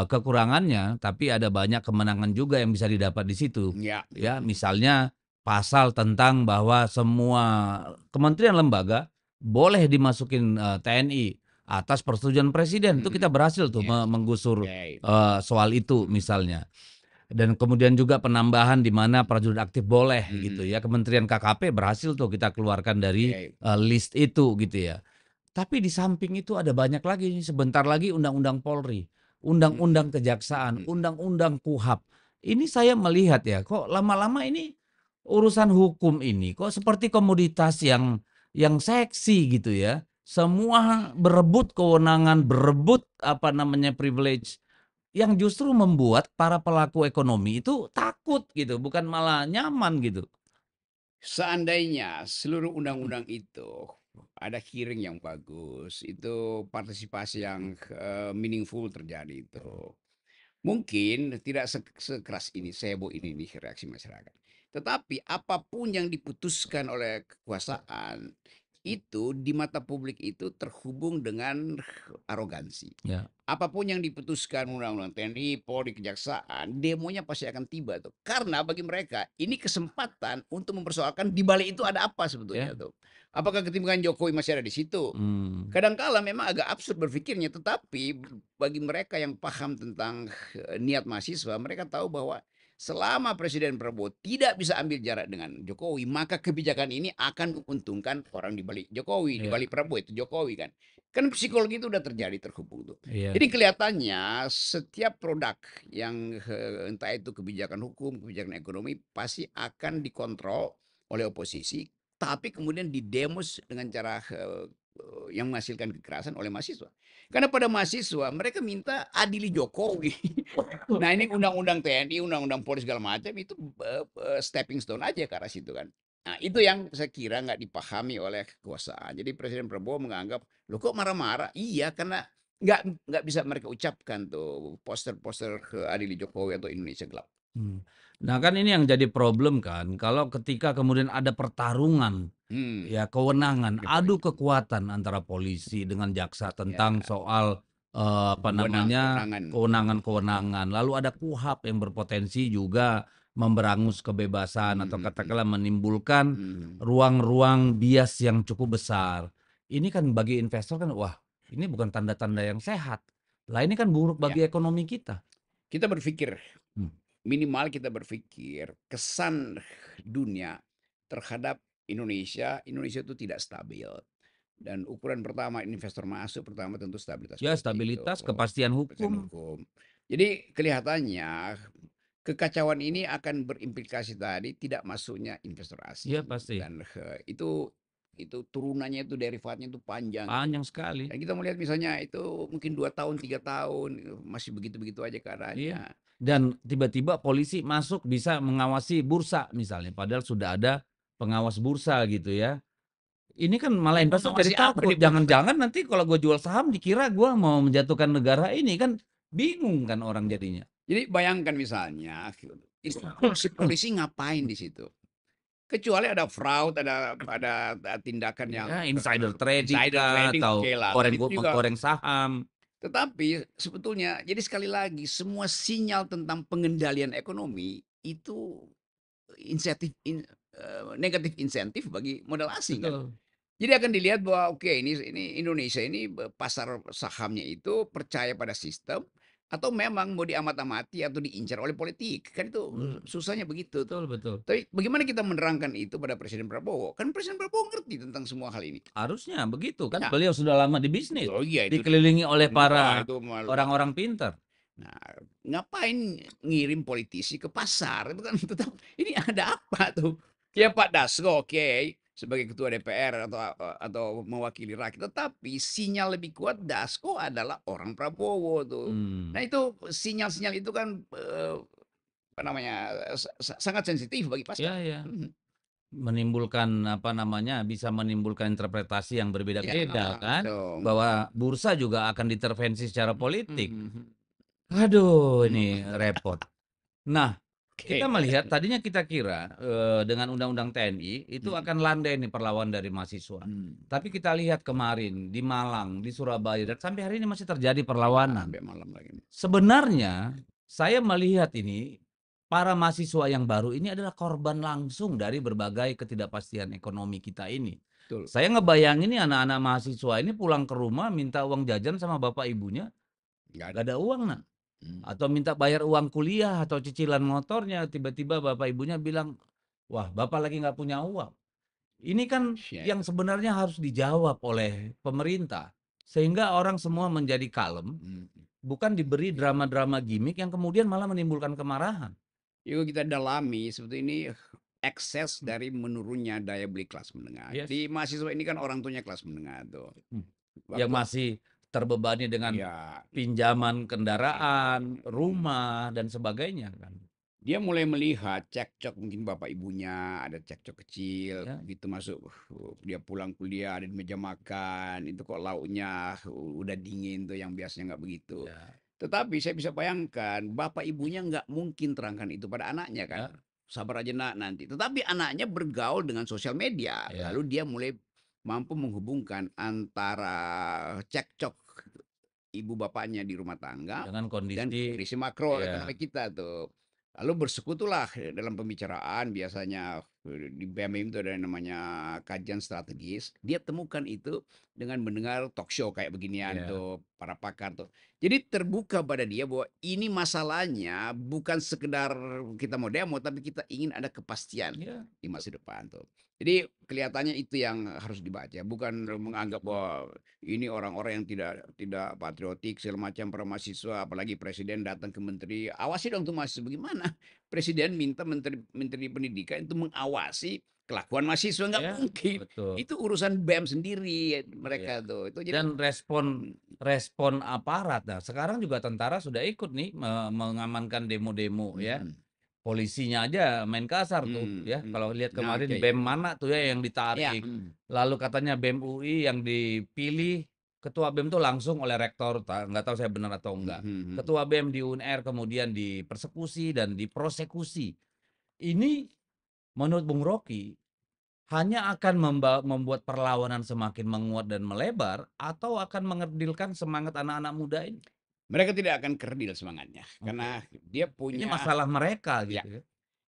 kekurangannya, tapi ada banyak kemenangan juga yang bisa didapat di situ, Ya. ya. Misalnya pasal tentang bahwa semua kementerian lembaga boleh dimasukin, TNI atas persetujuan presiden, itu kita berhasil tuh Yes. menggusur, Oke. soal itu misalnya. Dan kemudian juga penambahan di mana prajurit aktif boleh gitu Mhm. ya, Kementerian KKP berhasil tuh kita keluarkan dari, Oke. list itu gitu ya. Tapi di samping itu ada banyak lagi nih, sebentar lagi Undang-Undang Polri. Mhm, undang-undang kejaksaan, mhm. undang-undang KUHP. Ini saya melihat ya, kok lama-lama ini urusan hukum ini kok seperti komoditas yang seksi gitu ya. Semua berebut kewenangan, berebut apa namanya privilege yang justru membuat para pelaku ekonomi itu takut gitu, bukan malah nyaman gitu. Seandainya seluruh undang-undang itu ada hearing yang bagus, itu partisipasi yang, meaningful terjadi itu. Mungkin tidak sekeras ini, seheboh ini nih reaksi masyarakat. Tetapi apapun yang diputuskan oleh kekuasaan, itu di mata publik itu terhubung dengan arogansi. Ya, Apapun yang diputuskan undang-undang TNI, Polri, Kejaksaan, demonya pasti akan tiba tuh. Karena bagi mereka ini kesempatan untuk mempersoalkan di balik itu ada apa ya. sebetulnya tuh. Apakah ketimpangan Jokowi masih ada di situ? Mmm, Kadangkala memang agak absurd berpikirnya, tetapi bagi mereka yang paham tentang, niat mahasiswa, mereka tahu bahwa selama Presiden Prabowo tidak bisa ambil jarak dengan Jokowi, maka kebijakan ini akan menguntungkan orang di balik Jokowi, di iya, balik Prabowo itu Jokowi kan. Kan psikologi itu udah terjadi terhubung tuh. iya, Jadi kelihatannya setiap produk yang, entah itu kebijakan hukum, kebijakan ekonomi pasti akan dikontrol oleh oposisi, tapi kemudian didemos dengan cara, yang menghasilkan kekerasan oleh mahasiswa. Karena pada mahasiswa mereka minta adili Jokowi. Nah ini undang-undang TNI, undang-undang Polri segala macam itu, stepping stone aja ke arah situ kan. Nah itu yang saya kira nggak dipahami oleh kekuasaan. Jadi Presiden Prabowo menganggap, "Loh kok marah-marah?" Iya karena nggak bisa mereka ucapkan tuh poster-poster ke adili Jokowi atau Indonesia gelap. mmm. Nah kan ini yang jadi problem kan, kalau ketika kemudian ada pertarungan, Hmm, ya kewenangan, di adu politik. kekuatan antara polisi dengan jaksa Ya, tentang soal, apa namanya, kewenangan. kewenangan-kewenangan, lalu ada KUHP yang berpotensi juga memberangus kebebasan atau Mhm, katakanlah menimbulkan mhm. ruang-ruang bias yang cukup besar. Ini kan bagi investor kan, wah ini bukan tanda-tanda yang sehat. Lah ini kan buruk Ya, bagi ekonomi kita. kita berpikir, Mmm, minimal kita berpikir kesan dunia terhadap Indonesia, Indonesia itu tidak stabil. Dan ukuran pertama investor masuk, pertama tentu stabilitas ya politik stabilitas, tuh, kepastian kepastian hukum, hukum. Jadi kelihatannya kekacauan ini akan berimplikasi tadi tidak masuknya investor iya asing pasti, dan, itu turunannya itu derivatnya itu panjang itu. panjang sekali. Dan kita melihat misalnya itu mungkin 2 tahun, 3 tahun, masih begitu-begitu aja Iya, keadaannya. dan tiba-tiba polisi masuk bisa mengawasi bursa misalnya, padahal sudah ada pengawas bursa gitu ya. Ini kan malah investor jadi Mengawasi apa takut, di bursa? jangan-jangan nanti kalau gue jual saham dikira gue mau menjatuhkan negara ini, kan bingung kan orang jadinya. Jadi bayangkan misalnya, polisi ngapain di situ? Kecuali ada fraud, ada tindakan yang, Ya insider trading insider kah, trading atau oke lah kan itu juga menggoreng saham. tetapi sebetulnya jadi sekali lagi semua sinyal tentang pengendalian ekonomi itu insentif negatif insentif bagi modal asing kan. Betul. Jadi akan dilihat bahwa oke ini Indonesia ini pasar sahamnya itu percaya pada sistem atau memang mau diamat-amati atau diincar oleh politik. Kan itu Mmm, susahnya begitu tuh. betul, betul. Tapi bagaimana kita menerangkan itu pada Presiden Prabowo? Kan Presiden Prabowo ngerti tentang semua hal ini. Harusnya begitu kan, Ya, beliau sudah lama di bisnis, oh iya itu dikelilingi oleh wah para itu luar. orang-orang pintar. Nah, ngapain ngirim politisi ke pasar? Itu kan tetap ini ada apa tuh? Ya Pak Dasko oke, sebagai ketua DPR atau mewakili rakyat, tetapi sinyal lebih kuat Dasko adalah orang Prabowo tuh. Mmm, Nah itu sinyal-sinyal itu kan, apa namanya, sangat sensitif bagi pasar. iya, iya. Mhm, Menimbulkan, apa namanya, bisa menimbulkan interpretasi yang iya berbeda-beda kan, dong. bahwa bursa juga akan diintervensi secara politik. Mhm, Aduh mhm, ini repot. Nah, kita oke. melihat tadinya kita kira, dengan undang-undang TNI itu Mhm, akan landai nih perlawanan dari mahasiswa. mmm, Tapi kita lihat kemarin di Malang, di Surabaya, dan sampai hari ini masih terjadi ya perlawanan. sampai malam lagi. Sebenarnya saya melihat ini, para mahasiswa yang baru ini adalah korban langsung dari berbagai ketidakpastian ekonomi kita ini. Betul, Saya ngebayangin nih anak-anak mahasiswa ini pulang ke rumah minta uang jajan sama bapak ibunya, nggak ada. gak ada uang nak. Mhm, Atau minta bayar uang kuliah atau cicilan motornya, tiba-tiba bapak ibunya bilang, wah bapak lagi nggak punya uang. Ini kan ya yang itu. sebenarnya harus dijawab oleh pemerintah. Sehingga orang semua menjadi kalem, Mhm. bukan diberi drama-drama gimik yang kemudian malah menimbulkan kemarahan. Yuk kita dalami sebetulnya ini ekses dari menurunnya daya beli kelas menengah. Yes. Jadi mahasiswa ini kan orang tuanya kelas menengah tuh. Mmm, yang Waktu masih terbebani dengan ya pinjaman kendaraan, mhm. rumah, dan sebagainya kan. Dia mulai melihat cekcok mungkin bapak ibunya, ada cekcok kecil, Ya, begitu masuk, dia pulang kuliah ada di meja makan, itu kok lauknya udah dingin tuh yang biasanya nggak begitu. ya, Tetapi saya bisa bayangkan bapak ibunya nggak mungkin terangkan itu pada anaknya kan. ya, Sabar aja nak nanti. Tetapi anaknya bergaul dengan sosial media, ya, lalu dia mulai mampu menghubungkan antara cekcok ibu bapaknya di rumah tangga dengan dan kondisi kondisi makroekonomi ya, kita tuh. Lalu bersekutulah dalam pembicaraan biasanya di BEM itu ada yang namanya kajian strategis. Dia temukan itu dengan mendengar talk show kayak beginian ya, tuh para pakar tuh. Jadi terbuka pada dia bahwa ini masalahnya bukan sekedar kita mau demo tapi kita ingin ada kepastian ya, di masa depan tuh. Jadi kelihatannya itu yang harus dibaca, bukan menganggap bahwa ini orang-orang yang tidak tidak patriotik segala macam para mahasiswa, apalagi presiden datang ke menteri, "Awasi dong tuh mahasiswa." Bagaimana? Presiden minta menteri menteri pendidikan itu mengawasi kelakuan mahasiswa, nggak ya, mungkin. betul, Itu urusan BEM sendiri iya. mereka tuh. Itu jadi Dan respon mhm, respon aparat. Nah, sekarang juga tentara sudah ikut nih mengamankan demo-demo ya. mhm, Polisinya aja main kasar tuh ya, kalau lihat nah, kemarin oke, BEM mana tuh ya yang ya, ditarik, lalu katanya BEM UI yang dipilih, ketua BEM tuh langsung oleh rektor, nggak tahu saya benar atau enggak. mhm mhm. Ketua BEM di UNR kemudian dipersekusi dan diprosekusi. Ini menurut Bung Rocky, hanya akan membuat perlawanan semakin menguat dan melebar atau akan mengerdilkan semangat anak-anak muda ini? Mereka tidak akan kerdil semangatnya, karena Oke, dia ini punya masalah mereka ya. gitu ya.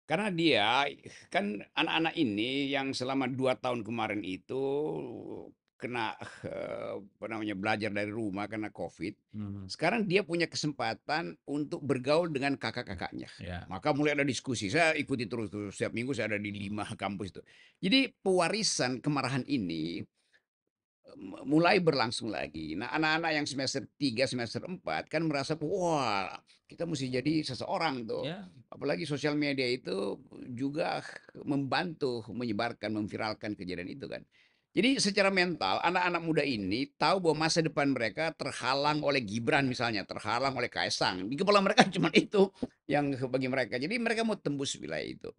Karena dia kan anak-anak ini yang selama 2 tahun kemarin itu kena, apa namanya, belajar dari rumah karena Covid. Mhm, Sekarang dia punya kesempatan untuk bergaul dengan kakak-kakaknya. ya, Maka mulai ada diskusi, saya ikuti terus tuh, setiap minggu saya ada di 5 kampus itu. Jadi pewarisan kemarahan ini mulai berlangsung lagi. Nah, anak-anak yang semester 3 semester 4 kan merasa, "Wah, kita mesti jadi seseorang tuh." ya, Apalagi sosial media itu juga membantu menyebarkan, memviralkan kejadian itu kan. Jadi secara mental anak-anak muda ini tahu bahwa masa depan mereka terhalang oleh Gibran misalnya, terhalang oleh Kaisang. Di kepala mereka cuma itu yang bagi mereka. Jadi mereka mau tembus wilayah itu.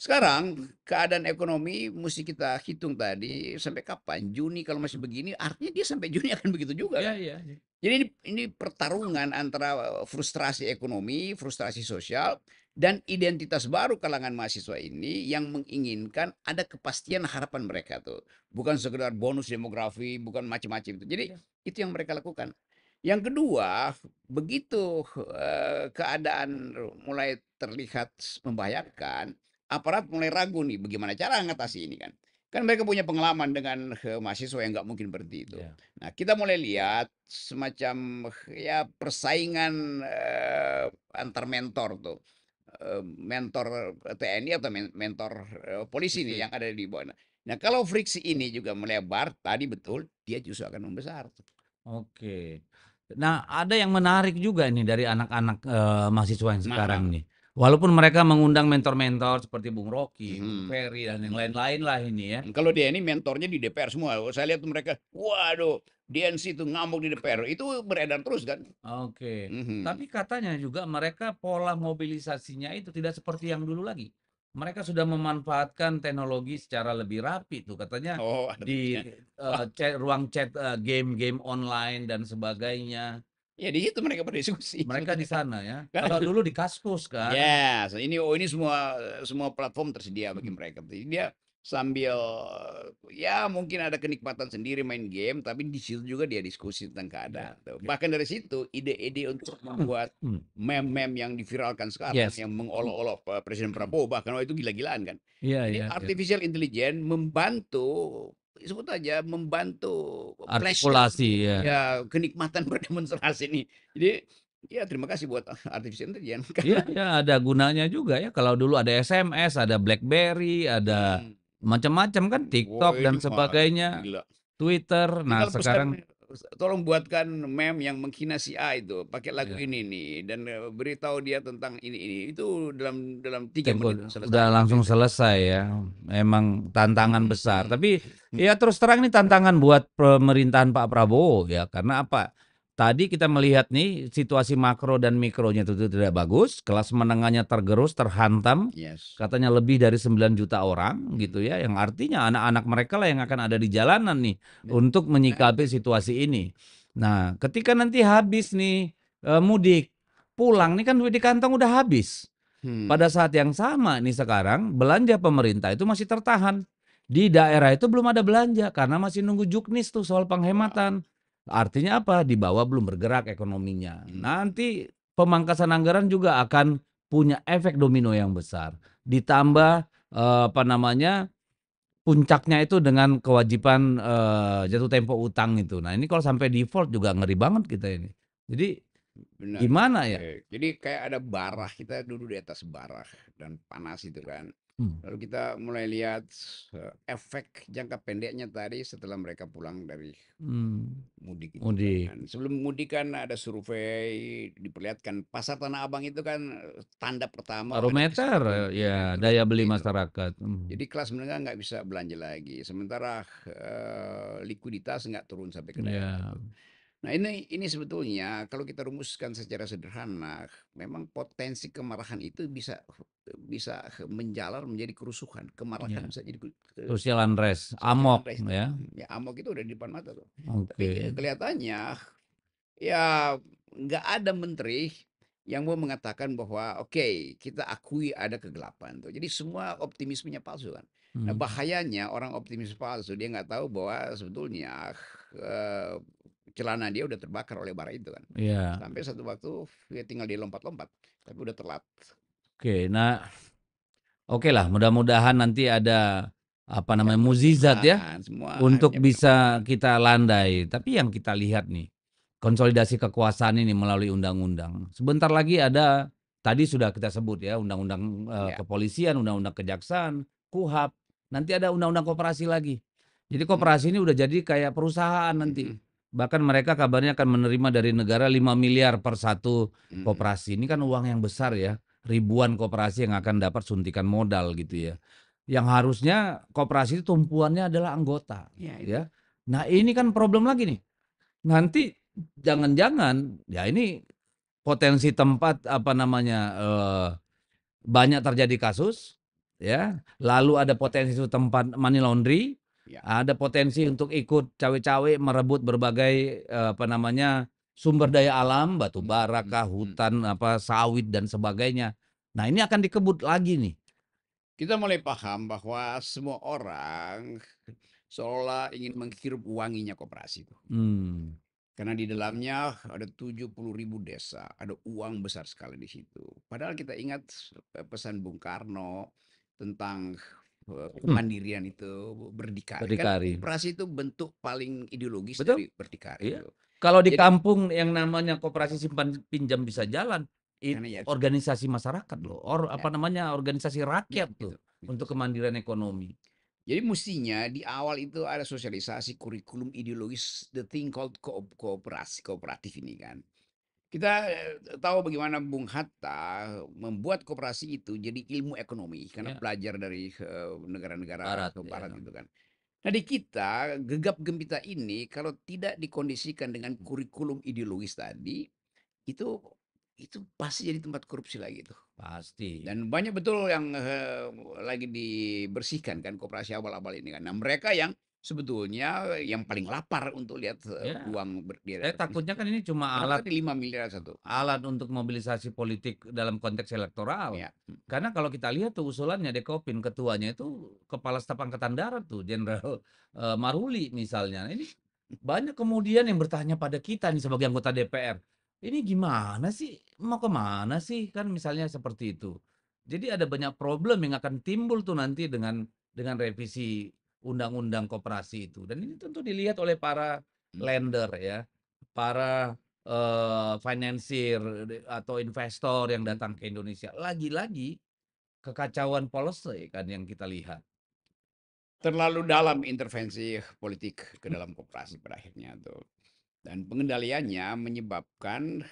Sekarang keadaan ekonomi mesti kita hitung tadi sampai kapan, Juni kalau masih begini artinya dia sampai Juni akan begitu juga iya, kan. iya, iya. Jadi ini pertarungan antara frustrasi ekonomi, frustrasi sosial, dan identitas baru kalangan mahasiswa ini yang menginginkan ada kepastian harapan mereka tuh. Bukan sekedar bonus demografi, bukan macam-macam itu. Jadi Iya. itu yang mereka lakukan. Yang kedua, begitu, keadaan mulai terlihat membahayakan, aparat mulai ragu nih bagaimana cara ngatasi ini kan. Kan mereka punya pengalaman dengan, mahasiswa yang nggak mungkin berhenti itu. Iya. Nah, kita mulai lihat semacam ya persaingan, antar mentor tuh, mentor TNI atau mentor, polisi nih Isi. yang ada di bawah. Nah, kalau friksi ini juga melebar, tadi betul, dia justru akan membesar tuh. Oke. Nah, ada yang menarik juga ini dari anak-anak, mahasiswa yang sekarang Nah, nih. Walaupun mereka mengundang mentor-mentor seperti Bung Rocky, Bung mhm, Ferry, dan yang mhm. lain-lain lah ini ya. Kalau dia ini mentornya di DPR semua. Saya lihat tuh mereka, waduh, DNC itu ngamuk di DPR. Itu beredar terus kan. Oke. Mhm. Tapi katanya juga mereka pola mobilisasinya itu tidak seperti yang dulu lagi. Mereka sudah memanfaatkan teknologi secara lebih rapi tuh katanya Oh, di, artinya. Wah, ruang chat, game-game online dan sebagainya. ya di situ mereka berdiskusi Mereka di sebetulnya kan. sana ya. Kan Kalau dulu di Kaskus kan. yes, ini oh ini semua semua platform tersedia bagi Mhm. mereka. Jadi dia sambil ya mungkin ada kenikmatan sendiri main game, tapi di situ juga dia diskusi tentang Ya, keadaan tuh. oke. Bahkan dari situ ide-ide untuk membuat Mhm. meme-meme yang diviralkan sekarang Yes. yang mengolok-olok Presiden Prabowo bahkan itu gila-gilaan kan. Iya, Jadi iya, iya. artificial intelligence membantu sebut aja membantu pleasure Artikulasi ya. ya kenikmatan berdemonstrasi ini. Jadi ya terima kasih buat artificial intelligence Iya, karena iya, ada gunanya juga ya. Kalau dulu ada SMS, ada BlackBerry, ada mhm. macam-macam kan, Wah TikTok ini dan mah sebagainya, gila. Twitter. Ini Nah, kalau pesan sekarang tolong buatkan meme yang menghina si A itu, pakai lagu Iya. ini nih dan, beritahu dia tentang ini. Itu dalam dalam 3 Tempo menit udah selesai gitu langsung itu. selesai ya. Memang tantangan besar. Mhm. Tapi ya terus terang ini tantangan buat pemerintahan Pak Prabowo ya. Karena apa? Tadi kita melihat nih situasi makro dan mikronya itu tidak bagus. Kelas menengahnya tergerus, terhantam. Yes. Katanya lebih dari 9 juta orang Mhm. gitu ya. Yang artinya anak-anak mereka lah yang akan ada di jalanan nih untuk Benar. menyikapi situasi ini. Nah, ketika nanti habis nih mudik, pulang nih kan duit di kantong udah habis. Hmm. Pada saat yang sama nih sekarang belanja pemerintah itu masih tertahan. Di daerah itu belum ada belanja karena masih nunggu juknis tuh soal Wow. penghematan. Artinya apa? Di bawah belum bergerak ekonominya. Mhm. Nanti pemangkasan anggaran juga akan punya efek domino yang besar. Ditambah apa namanya? Puncaknya itu dengan kewajiban jatuh tempo utang itu. Nah, ini kalau sampai default juga ngeri banget kita ini. Jadi Benar. gimana ya? Jadi kayak ada bara, kita duduk di atas bara dan panas itu kan. Hmm, Lalu kita mulai lihat, efek jangka pendeknya tadi setelah mereka pulang dari hmm, mudik itu mudik. kan. Sebelum mudik kan ada survei diperlihatkan pasar Tanah Abang itu kan, tanda pertama, oh ada Barometer, iya, ya udah daya beli seperti itu. masyarakat, Jadi kelas menengah nggak bisa belanja lagi, sementara, likuiditas nggak turun sampai ke daerah ya itu. Nah ini sebetulnya kalau kita rumuskan secara sederhana, memang potensi kemarahan itu bisa bisa menjalar menjadi kerusuhan, kemarahan ya, bisa jadi social unrest, social amok unrest itu. ya, Ya amok itu udah di depan mata tuh. Tapi oke, kelihatannya ya nggak ada menteri yang mau mengatakan bahwa oke kita akui ada kegelapan tuh. Jadi semua optimismenya palsu kan. Nah mmm, bahayanya orang optimis palsu dia nggak tahu bahwa sebetulnya eh, celana dia udah terbakar oleh bara itu kan. iya, Sampai satu waktu dia tinggal dia lompat-lompat, tapi udah telat. oke. Nah, okelah mudah-mudahan nanti ada, apa Ya namanya, mukjizat ya, mudah-mudahan semua untuk hanya bisa mudah-mudahan. kita landai. Tapi yang kita lihat nih, konsolidasi kekuasaan ini melalui undang-undang. Sebentar lagi ada, tadi sudah kita sebut ya, undang-undang, Ya. kepolisian, undang-undang kejaksaan, KUHP, nanti ada undang-undang koperasi lagi. Jadi Mm, koperasi ini udah jadi kayak perusahaan nanti. mm, Bahkan mereka kabarnya akan menerima dari negara 5 miliar per satu mm, mm, koperasi. Ini kan uang yang besar ya, ribuan koperasi yang akan dapat suntikan modal gitu ya. Yang harusnya koperasi itu tumpuannya adalah anggota, ya itu. ya. Nah ini kan problem lagi nih, nanti jangan-jangan, ya ini potensi tempat, apa namanya, banyak terjadi kasus, ya, lalu ada potensi itu tempat money laundry, Ya. ada potensi untuk ikut cawe-cawe merebut berbagai, apa namanya, sumber daya alam, batu Mm, bara mm, kah, mm. hutan, apa, sawit dan sebagainya. Nah ini akan dikebut lagi nih. Kita mulai paham bahwa semua orang seolah ingin menghirup wanginya koperasi itu. Mmm, Karena di dalamnya ada 70.000 desa, ada uang besar sekali di situ. Padahal kita ingat pesan Bung Karno tentang mmm, kemandirian itu, berdikari. Kan berdikari. koperasi itu bentuk paling ideologis Betul, dari berdikari iya. itu. Kalau di Jadi kampung yang namanya koperasi simpan pinjam bisa jalan, karena itu ya, organisasi masyarakat loh, ya, apa namanya, organisasi ya rakyat tuh, gitu. untuk kemandirian ekonomi. Jadi mestinya di awal itu ada sosialisasi kurikulum ideologis the thing called kooperasi kooperatif ini kan. Kita tahu bagaimana Bung Hatta membuat koperasi itu jadi ilmu ekonomi karena Ya, belajar dari negara-negara barat ke barat ya. itu kan. Nah di kita gegap gempita ini kalau tidak dikondisikan dengan kurikulum ideologis tadi itu itu pasti jadi tempat korupsi lagi tuh. Pasti. Dan banyak betul yang, lagi dibersihkan kan koperasi abal-abal ini kan. Nah mereka yang sebetulnya yang paling lapar untuk lihat, Ya, uang dia saya dapat di takutnya situ. kan ini cuma Padahal alat tadi 5 miliar satu. alat untuk mobilisasi politik dalam konteks elektoral. Ya, Karena kalau kita lihat tuh usulannya Dekopin, ketuanya itu Kepala Staf Angkatan Darat tuh, Jenderal, Maruli misalnya. Nah, ini banyak kemudian yang bertanya pada kita nih sebagai anggota DPR, "Ini gimana sih? Mau kemana sih?" Kan misalnya seperti itu. Jadi ada banyak problem yang akan timbul tuh nanti dengan revisi undang-undang koperasi itu, dan ini tentu dilihat oleh para mhm. lender ya, para financier atau investor yang datang ke Indonesia. Lagi-lagi kekacauan policy kan yang kita lihat. Terlalu dalam intervensi politik ke dalam koperasi pada akhirnya tuh. Dan pengendaliannya menyebabkan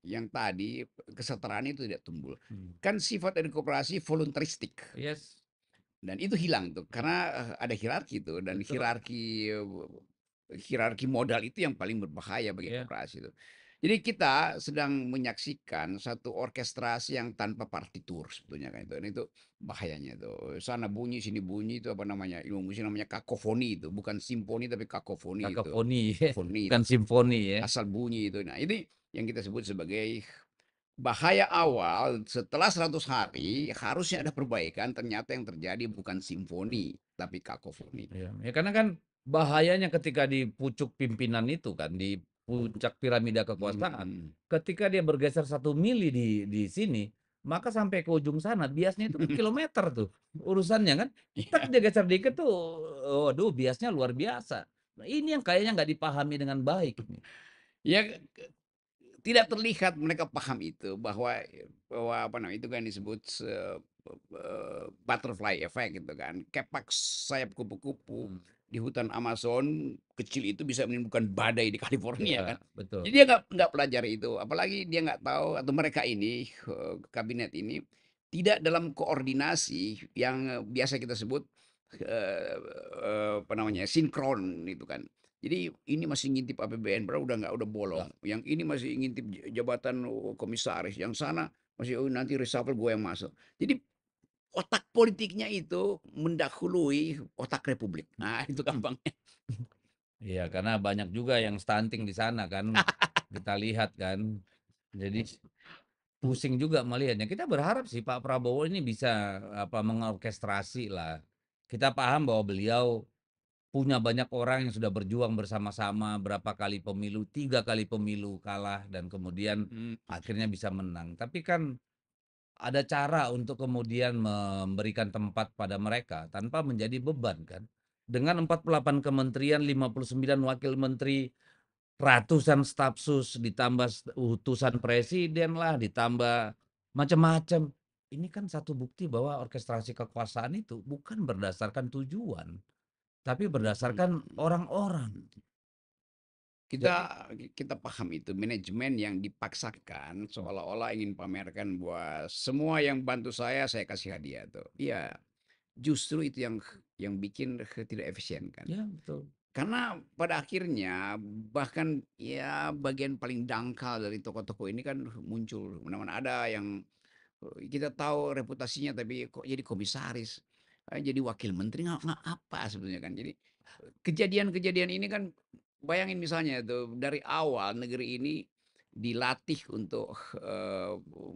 yang tadi kesetaraan itu tidak tumbuh. Hmm. Kan sifat dari koperasi voluntaristik Yes, dan itu hilang tuh karena ada hierarki tuh dan betul. hierarki modal itu yang paling berbahaya bagi Ya, koperasi itu. Jadi kita sedang menyaksikan satu orkestrasi yang tanpa partitur sebetulnya kan itu. Dan itu bahayanya tuh. Sana bunyi, sini bunyi itu apa namanya? Ilmu musik namanya kakofoni itu, bukan simfoni tapi kakofoni itu. kakafoni, Kakofoni bukan itu simfoni ya. asal bunyi itu. Nah, ini yang kita sebut sebagai bahaya awal. Setelah 100 hari harusnya ada perbaikan, ternyata yang terjadi bukan simfoni tapi kakofoni. Ya, ya karena kan bahayanya ketika di pucuk pimpinan itu kan, di puncak piramida kekuasaan, Mhm. ketika dia bergeser 1 mili di sini, maka sampai ke ujung sana biasnya itu kan kilometer tuh urusannya kan. Tak Iya. dia geser dikit tuh, waduh biasnya luar biasa. Nah, ini yang kayaknya nggak dipahami dengan baik nih. Ya, tidak terlihat mereka paham itu bahwa apa namanya itu kan disebut butterfly effect gitu kan. Kepak sayap kupu-kupu Hmm, di hutan Amazon kecil itu bisa menimbulkan badai di California iya kan. betul. Jadi dia nggak pelajari itu, apalagi dia nggak tahu atau mereka ini kabinet ini tidak dalam koordinasi yang biasa kita sebut apa namanya sinkron itu kan. Jadi ini masih ngintip APBN, padahal udah bolong. Udah. Yang ini masih ngintip jabatan komisaris, yang sana masih oh nanti reshuffle gue yang masuk. Jadi otak politiknya itu mendahului otak republik. Nah, itu gampangnya. Iya karena banyak juga yang stunting di sana kan, kita lihat kan. Jadi pusing juga melihatnya. Kita berharap sih Pak Prabowo ini bisa apa mengorkestrasi lah. Kita paham bahwa beliau punya banyak orang yang sudah berjuang bersama-sama berapa kali pemilu, 3 kali pemilu kalah dan kemudian Mhm. akhirnya bisa menang. Tapi kan ada cara untuk kemudian memberikan tempat pada mereka tanpa menjadi beban kan. Dengan 48 kementerian, 59 wakil menteri, ratusan stafsus, ditambah utusan presiden lah, ditambah macam-macam. Ini kan satu bukti bahwa orkestrasi kekuasaan itu bukan berdasarkan tujuan, tapi berdasarkan orang-orang. Jadi Kita paham itu manajemen yang dipaksakan seolah-olah ingin pamerkan bahwa semua yang bantu saya kasih hadiah tuh. Iya, justru itu yang bikin tidak efisien kan. ya betul. Karena pada akhirnya bahkan ya bagian paling dangkal dari tokoh-tokoh ini kan muncul. Mana-mana ada yang kita tahu reputasinya tapi kok jadi komisaris, jadi wakil menteri nggak apa sebetulnya kan. Jadi kejadian-kejadian ini kan bayangin misalnya tuh dari awal negeri ini dilatih untuk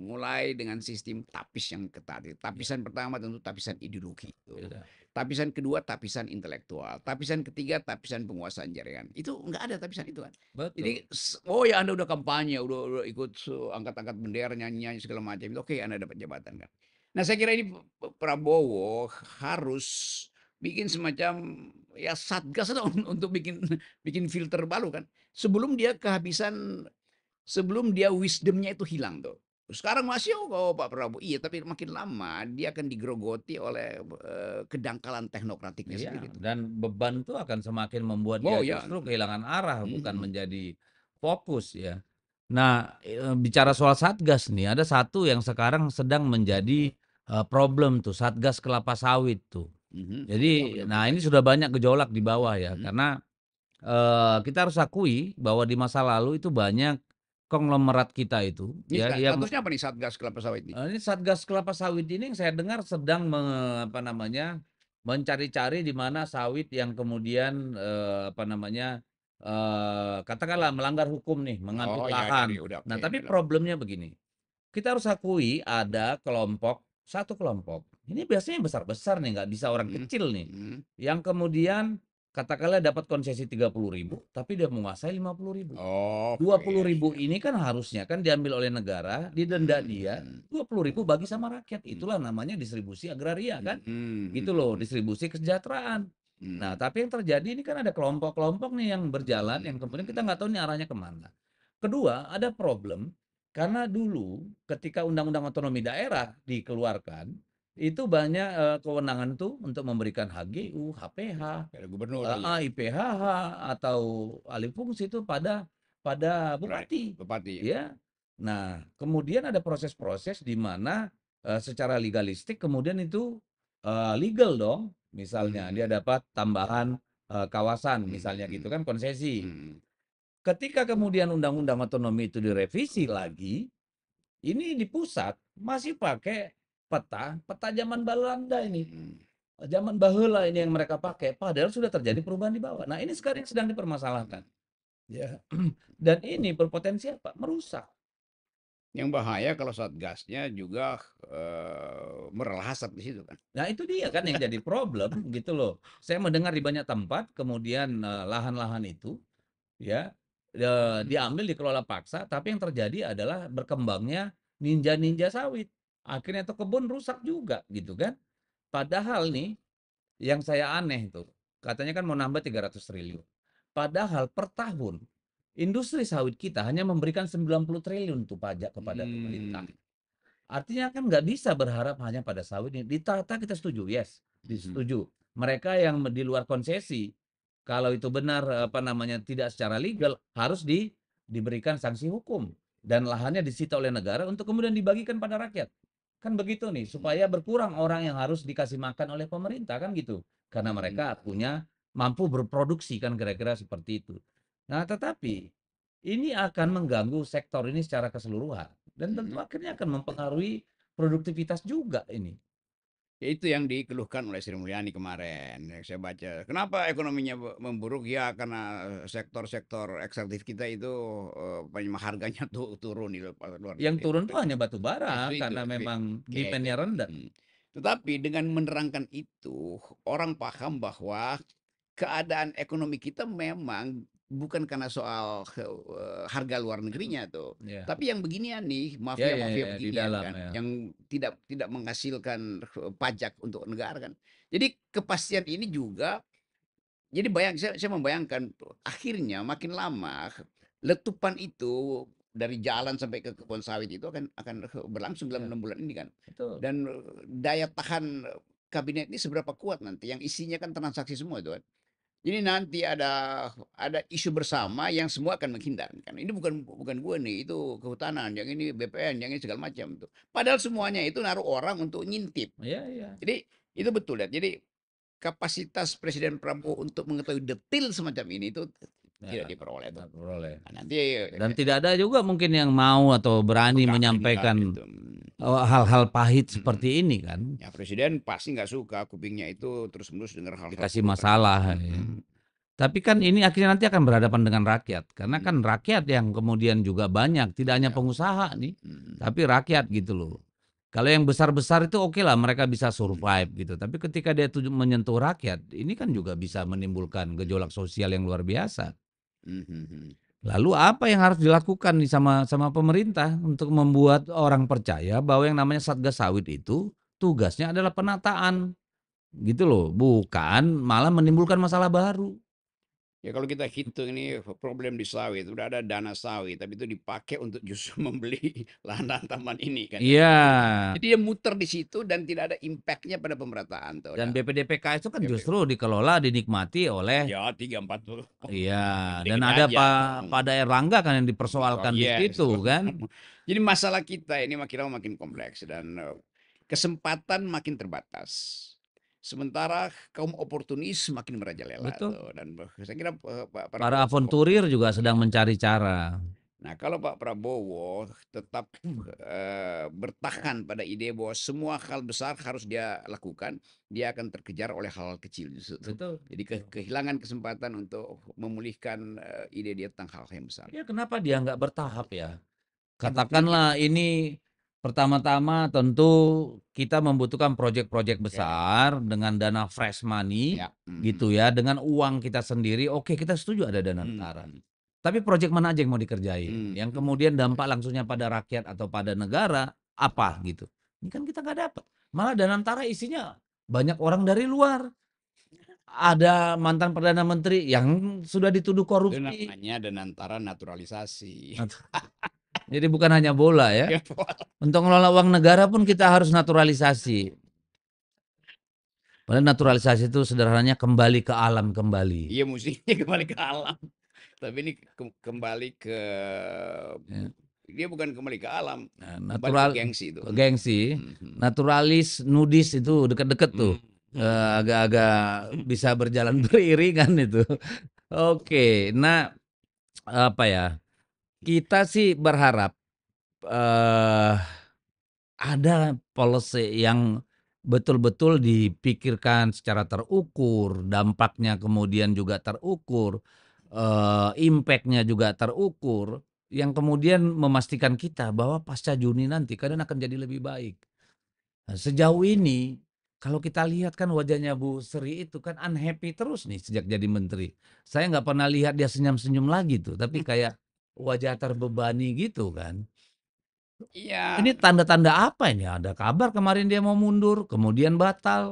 mulai dengan sistem tapis yang ketat. Ya, Tapisan pertama tentu tapisan ideologi itu. ya, Tapisan kedua tapisan intelektual. Tapisan ketiga tapisan penguasaan jaringan. Itu nggak ada tapisan itu kan. betul. Jadi oh ya Anda udah kampanye, udah ikut angkat-angkat bendera, nyanyi-nyanyi segala macam. Oke, Anda dapat jabatan kan. Nah, saya kira ini Prabowo harus bikin semacam ya satgas lah untuk bikin bikin filter baru kan. Sebelum dia kehabisan sebelum dia wisdomnya itu hilang tuh. Sekarang masih oh Pak Prabowo, iya tapi makin lama dia akan digerogoti oleh kedangkalan teknokratiknya Iya, sendiri tuh. dan beban itu akan semakin membuat dia Oh ya, justru kehilangan arah, bukan mhm, menjadi fokus ya. Nah, bicara soal Satgas nih, ada satu yang sekarang sedang menjadi problem tuh, Satgas kelapa sawit tuh. mhm. Jadi, Apa nah ini ceritanya? sudah banyak gejolak di bawah ya, Mhm. karena kita harus akui bahwa di masa lalu itu banyak konglomerat kita itu, Ini ya, yang statusnya apa nih Satgas Kelapa Sawit nih? Ini Satgas Kelapa Sawit ini yang saya dengar sedang apa namanya, mencari-cari di mana sawit yang kemudian, apa namanya, katakanlah melanggar hukum nih, mengambil Oh ya dari lahan. udah Nah, oke tapi dalam problemnya begini, kita harus akui ada kelompok, satu kelompok, ini biasanya yang besar-besar nih, nggak bisa orang mhm, kecil nih, mhm. yang kemudian katakanlah dapat konsesi 30.000, tapi dia menguasai 50.000. dua Oke, puluh ribu iya. ini kan harusnya kan diambil oleh negara, didenda dia, Mhm, 20.000 bagi sama rakyat. mhm, Itulah namanya distribusi agraria kan. mhm, Gitu loh, mhm, distribusi kesejahteraan. Nah, mhm, tapi yang terjadi ini kan ada kelompok-kelompok nih yang berjalan, yang kemudian kita mhm, nggak tahu nih arahnya kemana. Kedua, ada problem karena dulu ketika Undang-Undang Otonomi Daerah dikeluarkan, itu banyak kewenangan tuh untuk memberikan HGU, HPH, ada gubernur iya. IPHH atau alih fungsi itu pada pada Right. bupati, Bupati. ya. Nah, kemudian ada proses-proses di mana secara legalistik kemudian itu legal dong. Misalnya dia Mhm. dapat tambahan kawasan, misalnya Mhm. gitu kan, konsesi. Mhm. Ketika kemudian undang-undang otonomi itu direvisi lagi, ini di pusat masih pakai peta, peta zaman Belanda ini. Mhm. Zaman baheula ini yang mereka pakai, padahal sudah terjadi perubahan di bawah. Nah, ini sekarang yang sedang dipermasalahkan. Ya. Dan ini berpotensi apa? Merusak. Yang bahaya kalau Satgasnya juga, merelahasat di situ kan. Nah, itu dia kan yang jadi problem gitu loh. Saya mendengar di banyak tempat kemudian lahan-lahan itu ya diambil dikelola paksa, tapi yang terjadi adalah berkembangnya ninja-ninja sawit. Akhirnya itu kebun rusak juga gitu kan. Padahal nih yang saya aneh tuh, katanya kan mau nambah 300 triliun. Padahal per tahun industri sawit kita hanya memberikan 90 triliun tuh pajak kepada pemerintah. Mmm. Artinya kan nggak bisa berharap hanya pada sawit ini. Di Tata kita setuju, yes, Mhm. disetuju. Mereka yang di luar konsesi, kalau itu benar apa namanya tidak secara legal harus diberikan sanksi hukum dan lahannya disita oleh negara untuk kemudian dibagikan pada rakyat. Kan begitu nih, supaya berkurang orang yang harus dikasih makan oleh pemerintah kan gitu. Karena Mhm. mereka punya mampu berproduksi kan kira-kira seperti itu. Nah, tetapi ini akan mengganggu sektor ini secara keseluruhan dan tentu Mhm. akhirnya akan mempengaruhi produktivitas juga ini. Ya itu yang dikeluhkan oleh Sri Mulyani kemarin yang saya baca. Kenapa ekonominya memburuk? Ya karena sektor-sektor ekstraktif kita itu, harganya turun itu luar Yang biasa. turun tuh hanya batu bara Itu karena tapi memang kayak demand-nya rendah. mhm. Tetapi dengan menerangkan itu, orang paham bahwa keadaan ekonomi kita memang bukan karena soal, harga luar negerinya tuh, Ya. tapi yang beginian nih, Ya, ya, mafia-mafia ya, di beginian dalam kan, ya. yang tidak tidak menghasilkan, pajak untuk negara kan. Jadi kepastian ini juga jadi saya membayangkan akhirnya makin lama letupan itu dari jalan sampai ke kebun sawit itu akan berlangsung dalam Ya, 6 bulan ini kan. betul. Dan, daya tahan kabinet ini seberapa kuat nanti, yang isinya kan transaksi semua itu kan. Jadi nanti ada isu bersama yang semua akan menghindar kan. Ini bukan bukan gue nih, itu kehutanan, yang ini BPN, yang ini segala macam tuh. Padahal semuanya itu naruh orang untuk ngintip. Iya, iya. Jadi itu betul ya. Jadi kapasitas Presiden Prabowo untuk mengetahui detail semacam ini itu tidak Ya, diperoleh tuh. nggak boleh. Nah, nanti Dan tidak ada juga mungkin yang mau atau berani nggak ada menyampaikan itu. hal-hal pahit Mhm. seperti ini kan. Ya presiden pasti nggak suka kupingnya itu terus-menerus dengar hal-hal Dikasih buruk kan. masalah ya. Mhm. Tapi kan ini akhirnya nanti akan berhadapan dengan rakyat. Karena Mhm. kan rakyat yang kemudian juga banyak, tidak hanya Iya. pengusaha nih, Mhm. tapi rakyat gitu loh. Kalau yang besar-besar itu oke lah mereka bisa survive Mhm. gitu. Tapi ketika dia menyentuh rakyat, ini kan juga bisa menimbulkan gejolak sosial yang luar biasa. Mhm. Lalu apa yang harus dilakukan nih sama sama pemerintah untuk membuat orang percaya bahwa yang namanya Satgas Sawit itu tugasnya adalah penataan gitu loh, bukan malah menimbulkan masalah baru. Ya kalau kita hitung ini problem di sawit, udah ada dana sawit, tapi itu dipakai untuk justru membeli lahan-lahan tambang ini kan ya. Iya, Jadi dia muter di situ dan tidak ada impact-nya pada pemerataan tuh. dan Nah, BPDPK itu kan BP justru dikelola, dinikmati oleh ya 3, 4 tuh iya, dan gede-gede ada aja. Pak Erlangga kan yang Oh dipersoalkan di yes. situ kan. Jadi masalah kita ini makin lama makin kompleks dan, kesempatan makin terbatas. Sementara kaum oportunis makin merajalela Betul. tuh dan saya kira, Pak Para Prabowo aventurir juga sedang iya. mencari cara. Nah, kalau Pak Prabowo tetap, bertahan pada ide bahwa semua hal besar harus dia lakukan, dia akan terkejar oleh hal-hal kecil justru tuh. Betul, Jadi betul. kehilangan kesempatan untuk memulihkan, ide dia tentang hal yang besar. Ya kenapa dia nggak bertahap ya? Itu dia. Katakanlah ini pertama-tama tentu kita membutuhkan proyek-proyek Oke. besar dengan dana fresh money Ya, mhm. gitu ya, dengan uang kita sendiri. Oke, kita setuju ada dana negara. Mhm. Tapi proyek mana aja yang mau dikerjain? Mhm. Yang kemudian dampak langsungnya pada rakyat atau pada negara apa gitu? Ini kan kita nggak dapat. Malah dana antara isinya banyak orang dari luar. Ada mantan perdana menteri yang sudah dituduh Itu korupsi. namanya dan antara naturalisasi. Jadi bukan hanya bola ya. Ya, Untuk ngelola uang negara pun kita harus naturalisasi. Padahal naturalisasi itu sederhananya kembali ke alam kembali. iya musiknya kembali ke alam. Tapi ini kembali ke Ya. dia bukan kembali ke alam, Nah, kembali ke natural gengsi itu. gengsi, Mhm. naturalis, nudis itu deket-deket tuh. Mmm, mhm. Agak-agak bisa berjalan beriringan itu. Oke, nah apa ya, kita sih berharap, eee, ada policy yang betul-betul dipikirkan secara terukur, dampaknya kemudian juga terukur, impact-nya juga terukur, yang kemudian memastikan kita bahwa pasca Juni nanti keadaan akan jadi lebih baik. Nah, sejauh ini kalau kita lihat kan wajahnya Bu Sri itu kan unhappy terus nih sejak jadi menteri. Saya nggak pernah lihat dia senyum-senyum lagi tuh, tapi kayak wajah terbebani gitu kan. Iya, Ini tanda-tanda apa ini? Ada kabar kemarin dia mau mundur, kemudian batal.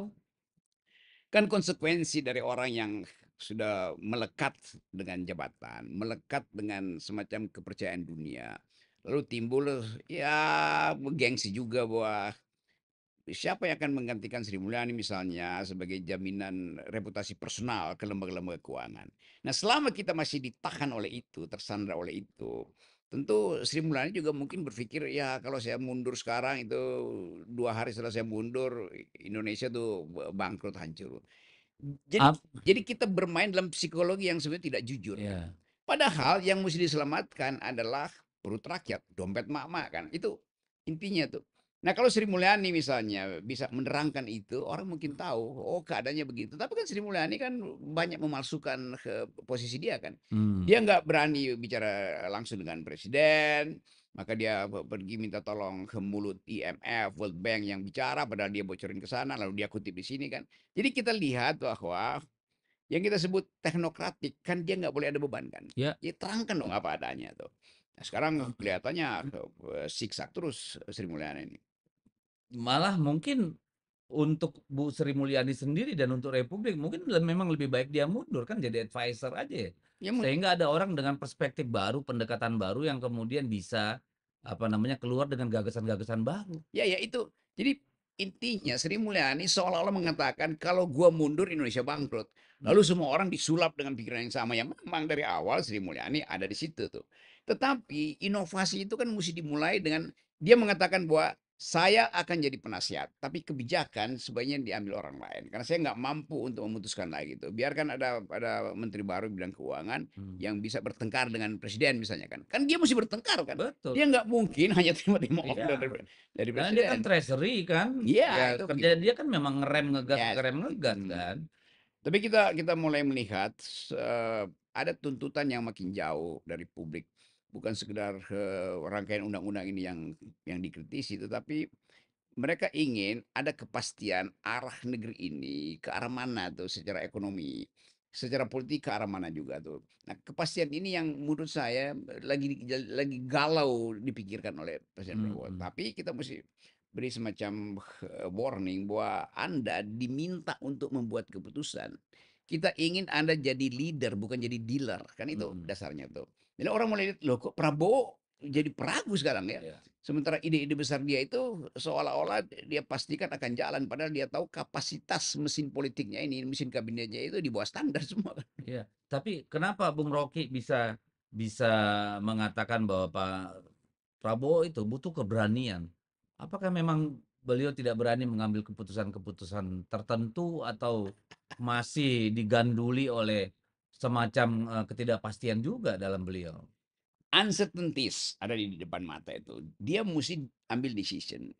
kan konsekuensi dari orang yang sudah melekat dengan jabatan, melekat dengan semacam kepercayaan dunia, lalu timbul, ya gengsi juga bahwa siapa yang akan menggantikan Sri Mulyani misalnya sebagai jaminan reputasi personal ke lembaga-lembaga keuangan. Nah, selama kita masih ditahan oleh itu, tersandra oleh itu, tentu Sri Mulyani juga mungkin berpikir, ya kalau saya mundur sekarang itu 2 hari setelah saya mundur, Indonesia tuh bangkrut, hancur. Jadi Ap jadi kita bermain dalam psikologi yang sebenarnya tidak jujur kan. ya, Padahal yang mesti diselamatkan adalah perut rakyat, dompet mak-mak kan, itu intinya tuh. Nah, kalau Sri Mulyani misalnya bisa menerangkan itu, orang mungkin tahu, oh keadaannya begitu. Tapi kan Sri Mulyani kan banyak memalsukan posisi dia kan. mmm, Dia nggak berani bicara langsung dengan presiden, maka dia pergi minta tolong ke mulut IMF, World Bank yang bicara, padahal dia bocorin ke sana, lalu dia kutip di sini kan. Jadi kita lihat bahwa yang kita sebut teknokratik kan dia nggak boleh ada beban kan. ya, Ya terangkan dong apa adanya tuh. Nah, sekarang kelihatannya siksak terus Sri Mulyani ini. malah mungkin untuk Bu Sri Mulyani sendiri dan untuk Republik mungkin memang lebih baik dia mundur kan jadi advisor aja ya. Ya, Sehingga ada orang dengan perspektif baru, pendekatan baru yang kemudian bisa, apa namanya, keluar dengan gagasan-gagasan baru. ya itu. Jadi intinya Sri Mulyani seolah-olah mengatakan kalau gua mundur Indonesia bangkrut. Lalu Mhm, semua orang disulap dengan pikiran yang sama yang memang dari awal Sri Mulyani ada di situ tuh. Tetapi inovasi itu kan mesti dimulai dengan dia mengatakan bahwa saya akan jadi penasihat, tapi kebijakan sebaiknya diambil orang lain karena saya nggak mampu untuk memutuskan lagi itu. Biarkan ada menteri baru bidang keuangan mmm, yang bisa bertengkar dengan presiden misalnya kan. Kan dia mesti bertengkar kan. betul, Dia nggak mungkin hanya terima-terima order iya. dari Karena dia kan presiden. treasury kan, Iya, ya itu kerja begitu. dia kan memang ngerem ngegas Yes, ngerem ngegas mhm. kan. Tapi kita mulai melihat ada tuntutan yang makin jauh dari publik. Bukan sekedar, rangkaian undang-undang ini yang dikritisi, tetapi mereka ingin ada kepastian arah negeri ini ke arah mana tuh secara ekonomi, secara politik ke arah mana juga tuh. Nah, kepastian ini yang menurut saya lagi galau dipikirkan oleh Presiden Prabowo. Mhm, Tapi kita mesti beri semacam, warning bahwa Anda diminta untuk membuat keputusan. Kita ingin Anda jadi leader bukan jadi dealer, kan itu mhm, dasarnya tuh. Jadi orang mulai lihat, "Loh kok Prabowo jadi peragu sekarang ya?" iya, Sementara ide-ide besar dia itu seolah-olah dia pastikan akan jalan, padahal dia tahu kapasitas mesin politiknya ini, mesin kabinetnya itu di bawah standar semua kan. iya. Tapi kenapa Bung Rocky bisa bisa mengatakan bahwa Pak Prabowo itu butuh keberanian? Apakah memang beliau tidak berani mengambil keputusan-keputusan tertentu atau masih diganduli oleh semacam, ketidakpastian juga dalam beliau? Uncertainties ada di depan mata itu. Dia mesti ambil decision.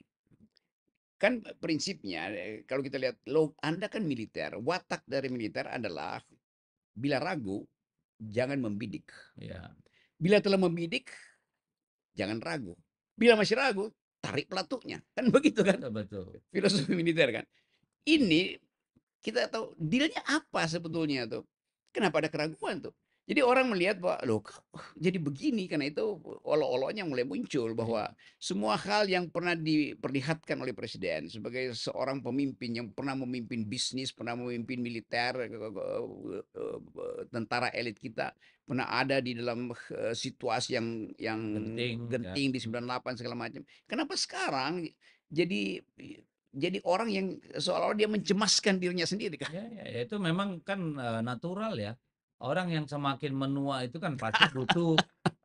Kan prinsipnya kalau kita lihat Anda kan militer, watak dari militer adalah bila ragu jangan membidik. Iya, Bila telah membidik jangan ragu. Bila masih ragu tarik pelatuknya. Kan begitu kan betul betul. filosofi militer kan. Ini kita tahu dealnya apa sebetulnya tuh. Kenapa ada keraguan tuh? Jadi orang melihat bahwa, "Loh kok jadi begini?" Karena itu olok-oloknya mulai muncul bahwa Iya, semua hal yang pernah diperlihatkan oleh presiden sebagai seorang pemimpin yang pernah memimpin bisnis, pernah memimpin militer, tentara elit kita, pernah ada di dalam, situasi yang genting ya. genting di 98 segala macam. Kenapa sekarang jadi jadi orang yang seolah-olah dia mencemaskan dirinya sendiri kan. Ya ya, ya itu memang kan, natural ya. Orang yang semakin menua itu kan pasti butuh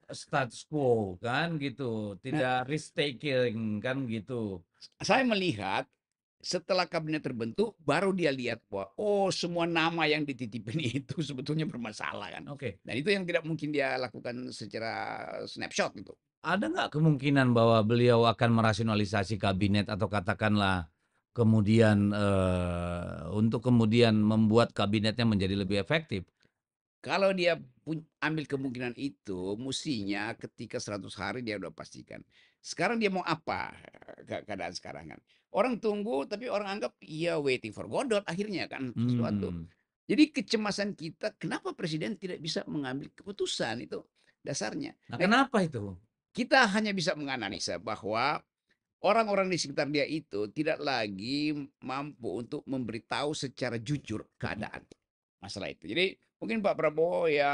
status quo kan gitu, Nah, tidak risk taking kan gitu. saya melihat setelah kabinet terbentuk baru dia lihat bahwa oh semua nama yang dititipin itu sebetulnya bermasalah kan. Oke, Dan itu yang tidak mungkin dia lakukan secara snapshot gitu. ada nggak kemungkinan bahwa beliau akan merasionalisasi kabinet atau katakanlah kemudian, untuk kemudian membuat kabinetnya menjadi lebih efektif? Kalau dia ambil kemungkinan itu, mestinya ketika 100 hari dia udah pastikan. Sekarang dia mau apa, keadaan sekarang kan. Orang tunggu tapi orang anggap, ya waiting for Godot akhirnya kan, sesuatu. Hmm. Jadi kecemasan kita, kenapa presiden tidak bisa mengambil keputusan, itu dasarnya. Nah Nah, kenapa itu? kita hanya bisa menganalisa bahwa orang-orang di sekitar dia itu tidak lagi mampu untuk memberitahu secara jujur keadaan. Masalah itu. Jadi mungkin Pak Prabowo ya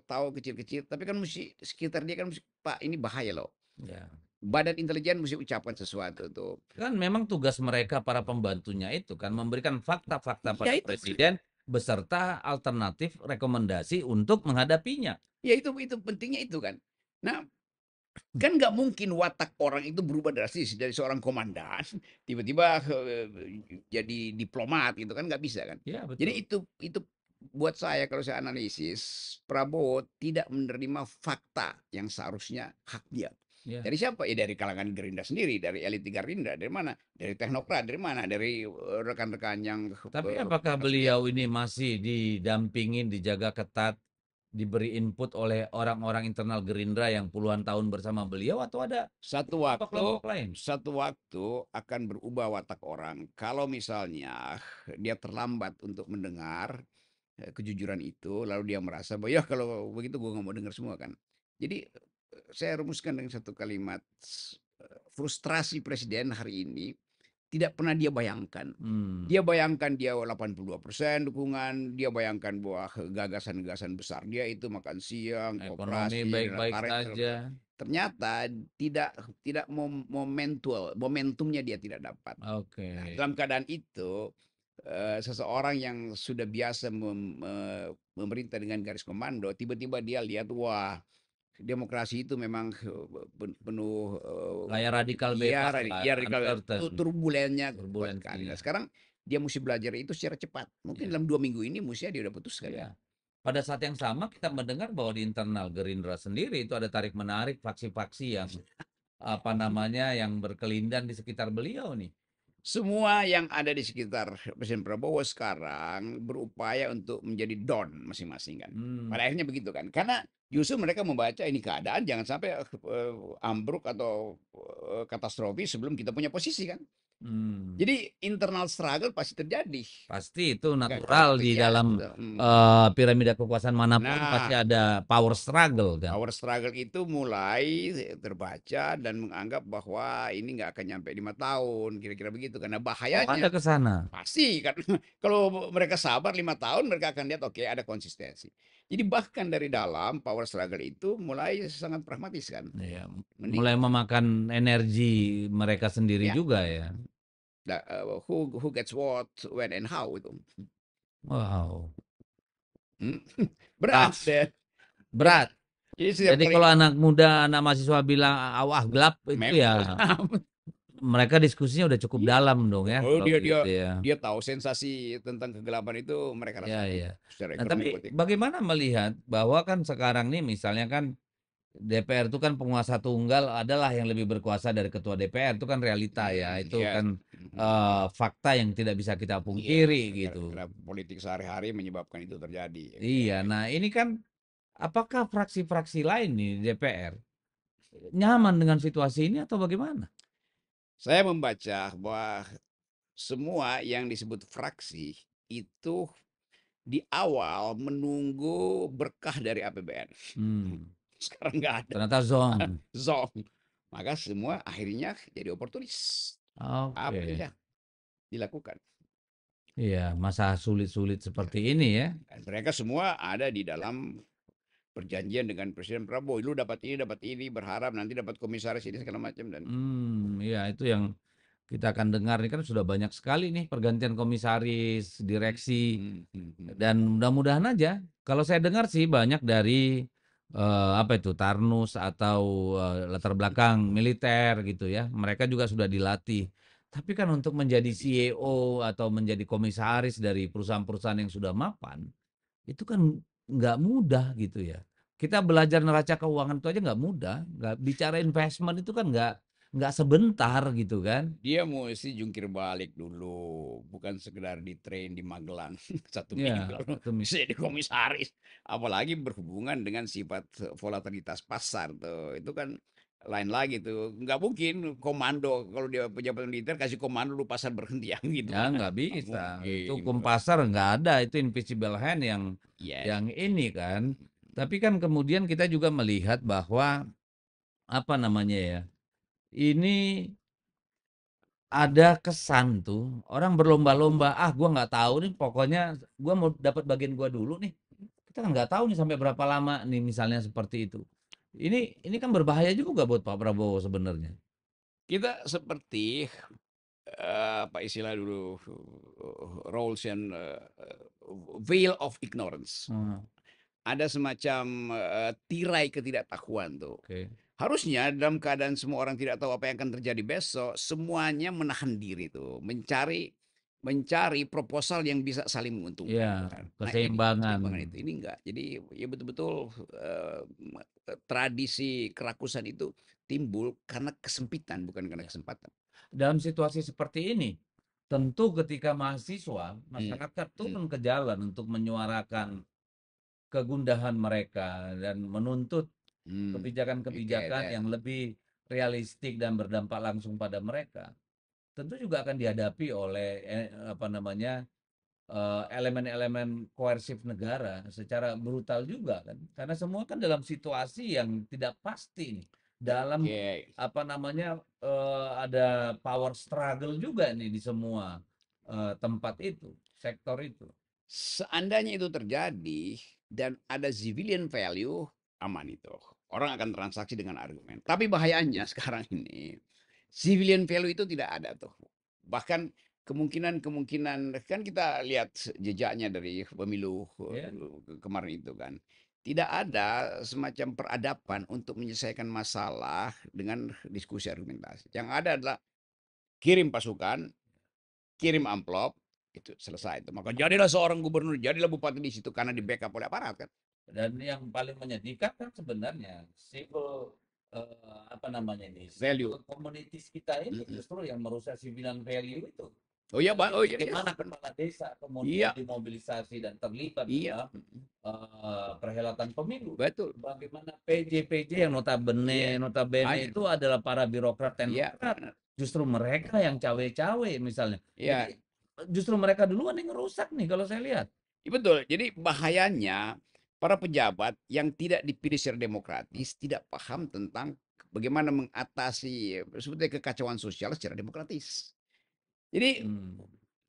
tahu kecil-kecil, tapi kan mesti sekitar dia kan mesti, "Pak, ini bahaya loh." Ya. Badan intelijen mesti ucapkan sesuatu tuh. Kan memang tugas mereka para pembantunya itu kan memberikan fakta-fakta Ya pada itu, presiden beserta alternatif rekomendasi untuk menghadapinya. ya itu pentingnya itu kan. Nah, kan nggak mungkin watak orang itu berubah drastis dari seorang komandan tiba-tiba jadi diplomat gitu kan nggak bisa kan. Ya Jadi betul. itu buat saya kalau saya analisis Prabowo tidak menerima fakta yang seharusnya hak dia. Ya. Dari siapa? Ya dari kalangan Gerindra sendiri, dari elit Gerindra, dari mana? Dari teknokrat, dari mana? Dari rekan-rekan yang Tapi apakah atas dia. beliau ini masih didampingin, dijaga ketat, diberi input oleh orang-orang internal Gerindra yang puluhan tahun bersama beliau atau ada Satu waktu kelompok-kelompok lain? satu waktu akan berubah watak orang. Kalau misalnya dia terlambat untuk mendengar, kejujuran itu, lalu dia merasa bahwa, "Ya kalau begitu gue nggak mau dengar semua," kan. Jadi, saya rumuskan dengan satu kalimat, frustrasi presiden hari ini tidak pernah dia bayangkan. Hmm, Dia bayangkan dia 82% dukungan, dia bayangkan bahwa gagasan-gagasan besar dia itu makan siang, ekonomi koperasi, dana baik-baik karet, saja. ternyata tidak tidak momentumnya dia tidak dapat. Oke. Nah, dalam keadaan itu, seseorang yang sudah biasa memerintah dengan garis komando, tiba-tiba dia lihat, wah, demokrasi itu memang, penuh, Kayak radikal iya bebas lah, iya radikal, uncertain turbulennya kuat sekali. Nah, turbulensinya. sekarang dia mesti belajar itu secara cepat. Mungkin Ya, dalam 2 minggu ini mestinya dia udah putuskan kan. iya. Pada saat yang sama kita mendengar bahwa di internal Gerindra sendiri itu ada tarik-menarik faksi-faksi yang, apa namanya, yang berkelindan di sekitar beliau nih. Semua yang ada di sekitar Presiden Prabowo sekarang berupaya untuk menjadi don masing-masing kan. Hmm, Pada akhirnya begitu kan. Karena justru mereka membaca ini keadaan jangan sampai, ambruk atau, katastrofis sebelum kita punya posisi kan. hmm. Jadi internal struggle pasti terjadi. Pasti itu Kalau natural itu di ya, dalam, mhm. piramida kekuasaan manapun pasti Nah, ada power struggle kan. power struggle itu mulai terbaca dan menganggap bahwa ini nggak akan nyampe 5 tahun, kira-kira begitu. Karena Oh ada bahayanya ke sana? pasti kan kalau mereka sabar 5 tahun mereka akan lihat, oke, ada konsistensi. Jadi bahkan dari dalam power struggle itu mulai sangat pragmatis kan. Iya, Mending mulai memakan energi mereka sendiri ya, juga ya? who gets what, when, and how itu. Wow, Hmm, berat tough, deh. Jadi berat. jadi setiap Jadi kalau kali anak muda, anak mahasiswa bilang, "Wah gelap," itu memang ya mereka diskusinya udah cukup iya. dalam dong ya Oh, kalau dia dia begitu ya. dia tahu sensasi tentang kegelapan itu mereka Iya rasakan iya. secara Nah ekonomi tapi politik. bagaimana melihat bahwa kan sekarang nih misalnya kan DPR itu kan penguasa tunggal adalah yang lebih berkuasa dari ketua DPR itu kan realita ya, itu Iya, kan, fakta yang tidak bisa kita iya, pungkiri gitu. karena politik sehari-hari menyebabkan itu terjadi. Iya, nah ini kan apakah fraksi-fraksi lain nih DPR nyaman dengan situasi ini atau bagaimana? Saya membaca bahwa semua yang disebut fraksi itu di awal menunggu berkah dari APBN. Hmm, Sekarang nggak ada, ternyata zonk. zonk. Maka semua akhirnya jadi oportunis. Apa Oke. aja dilakukan. Iya, masa sulit-sulit Ya, seperti ini ya. dan mereka semua ada di dalam perjanjian dengan Presiden Prabowo. Lu dapat ini, berharap nanti dapat komisaris ini segala macam dan Iya itu yang kita akan dengar nih kan sudah banyak sekali nih pergantian komisaris, direksi, Mhm mhm mhm. dan mudah-mudahan aja kalau saya dengar sih banyak dari, apa itu, Tarnus atau, latar belakang militer gitu ya, mereka juga sudah dilatih. Tapi kan untuk menjadi CEO atau menjadi komisaris dari perusahaan-perusahaan yang sudah mapan, itu kan nggak mudah gitu ya. Kita belajar neraca keuangan itu aja nggak mudah, nggak bicara investment itu kan nggak sebentar gitu kan. Dia musti jungkir balik dulu, bukan sekedar di-train di Magelang 1 minggu Iya, lalu bisa jadi komisaris. Apalagi berhubungan dengan sifat volatilitas pasar tuh, itu kan lain lagi tuh. Nggak mungkin komando kalau dia pejabat militer kasih komando lu pasar berhenti, yang gitu ya mah nggak nggak bisa. Itu mungkin. hukum pasar nggak ada, itu invisible hand Yes. yang ini kan. Tapi kan kemudian kita juga melihat bahwa apa namanya ya, ini ada kesan tuh orang berlomba-lomba, "Ah, gua nggak tahu nih, pokoknya gua mau dapat bagian gua dulu nih." Kita kan nggak tahu nih sampai berapa lama nih misalnya seperti itu. Ini kan berbahaya juga buat Pak Prabowo sebenarnya. Kita seperti, apa istilah dulu, roles and, veil of ignorance. Heeh, Ada semacam, tirai ketidaktahuan tuh. oke. Harusnya dalam keadaan semua orang tidak tahu apa yang akan terjadi besok, semuanya menahan diri tuh, mencari mencari proposal yang bisa saling Iya, menguntungkan tuh kan. Nah ini keseimbangan. keseimbangan itu, ini enggak. Jadi ya betul-betul, tradisi kerakusan itu timbul karena kesempitan bukan karena Ya. kesempatan. Dalam situasi seperti ini, tentu ketika mahasiswa, Mmm, masyarakat mhm, turun ke jalan untuk menyuarakan kegundahan mereka dan menuntut oke kebijakan-kebijakan deh. yang lebih realistik dan berdampak langsung pada mereka, tentu juga akan dihadapi oleh, apa namanya, elemen-elemen koersif negara secara brutal juga kan. Karena semua kan dalam situasi yang tidak pasti nih. Dalam Oke. apa namanya, ada power struggle juga nih di semua, tempat itu, sektor itu. Seandainya itu terjadi dan ada civilian value, aman itu. Orang akan transaksi dengan argumen. Tapi bahayanya sekarang ini, civilian value itu tidak ada tuh. Bahkan kemungkinan-kemungkinan kan kita lihat jejaknya dari pemilu Ya, kemarin itu kan. Tidak ada semacam peradaban untuk menyelesaikan masalah dengan diskusi argumentasi. Yang ada adalah kirim pasukan, kirim amplop, itu selesai itu. Maka jadilah seorang gubernur, jadilah bupati di situ karena di-backup oleh aparat kan. dan yang paling menyedihkan kan sebenarnya civil, apa namanya ini, Value. civil communities kita ini Mhm. justru yang merusak civilian value itu. Oh iya, Pak, Jadi oh iya iya, bagaimana benar. kepala desa kemudian Iya dimobilisasi dan terlibat iya, dalam mhm, perhelatan pemilu. betul. Bagaimana PJ-PJ yang Iya, notabene notabene ayo, itu adalah para birokrat iya, teknokrat. benar. Justru mereka yang cawe-cawe misalnya. Iya, Jadi justru mereka duluan yang ngerusak nih kalau saya lihat. iya betul. Jadi bahayanya para pejabat yang tidak dipilih secara demokratis tidak paham tentang bagaimana mengatasi sebetulnya kekacauan sosial secara demokratis. Jadi Hmm,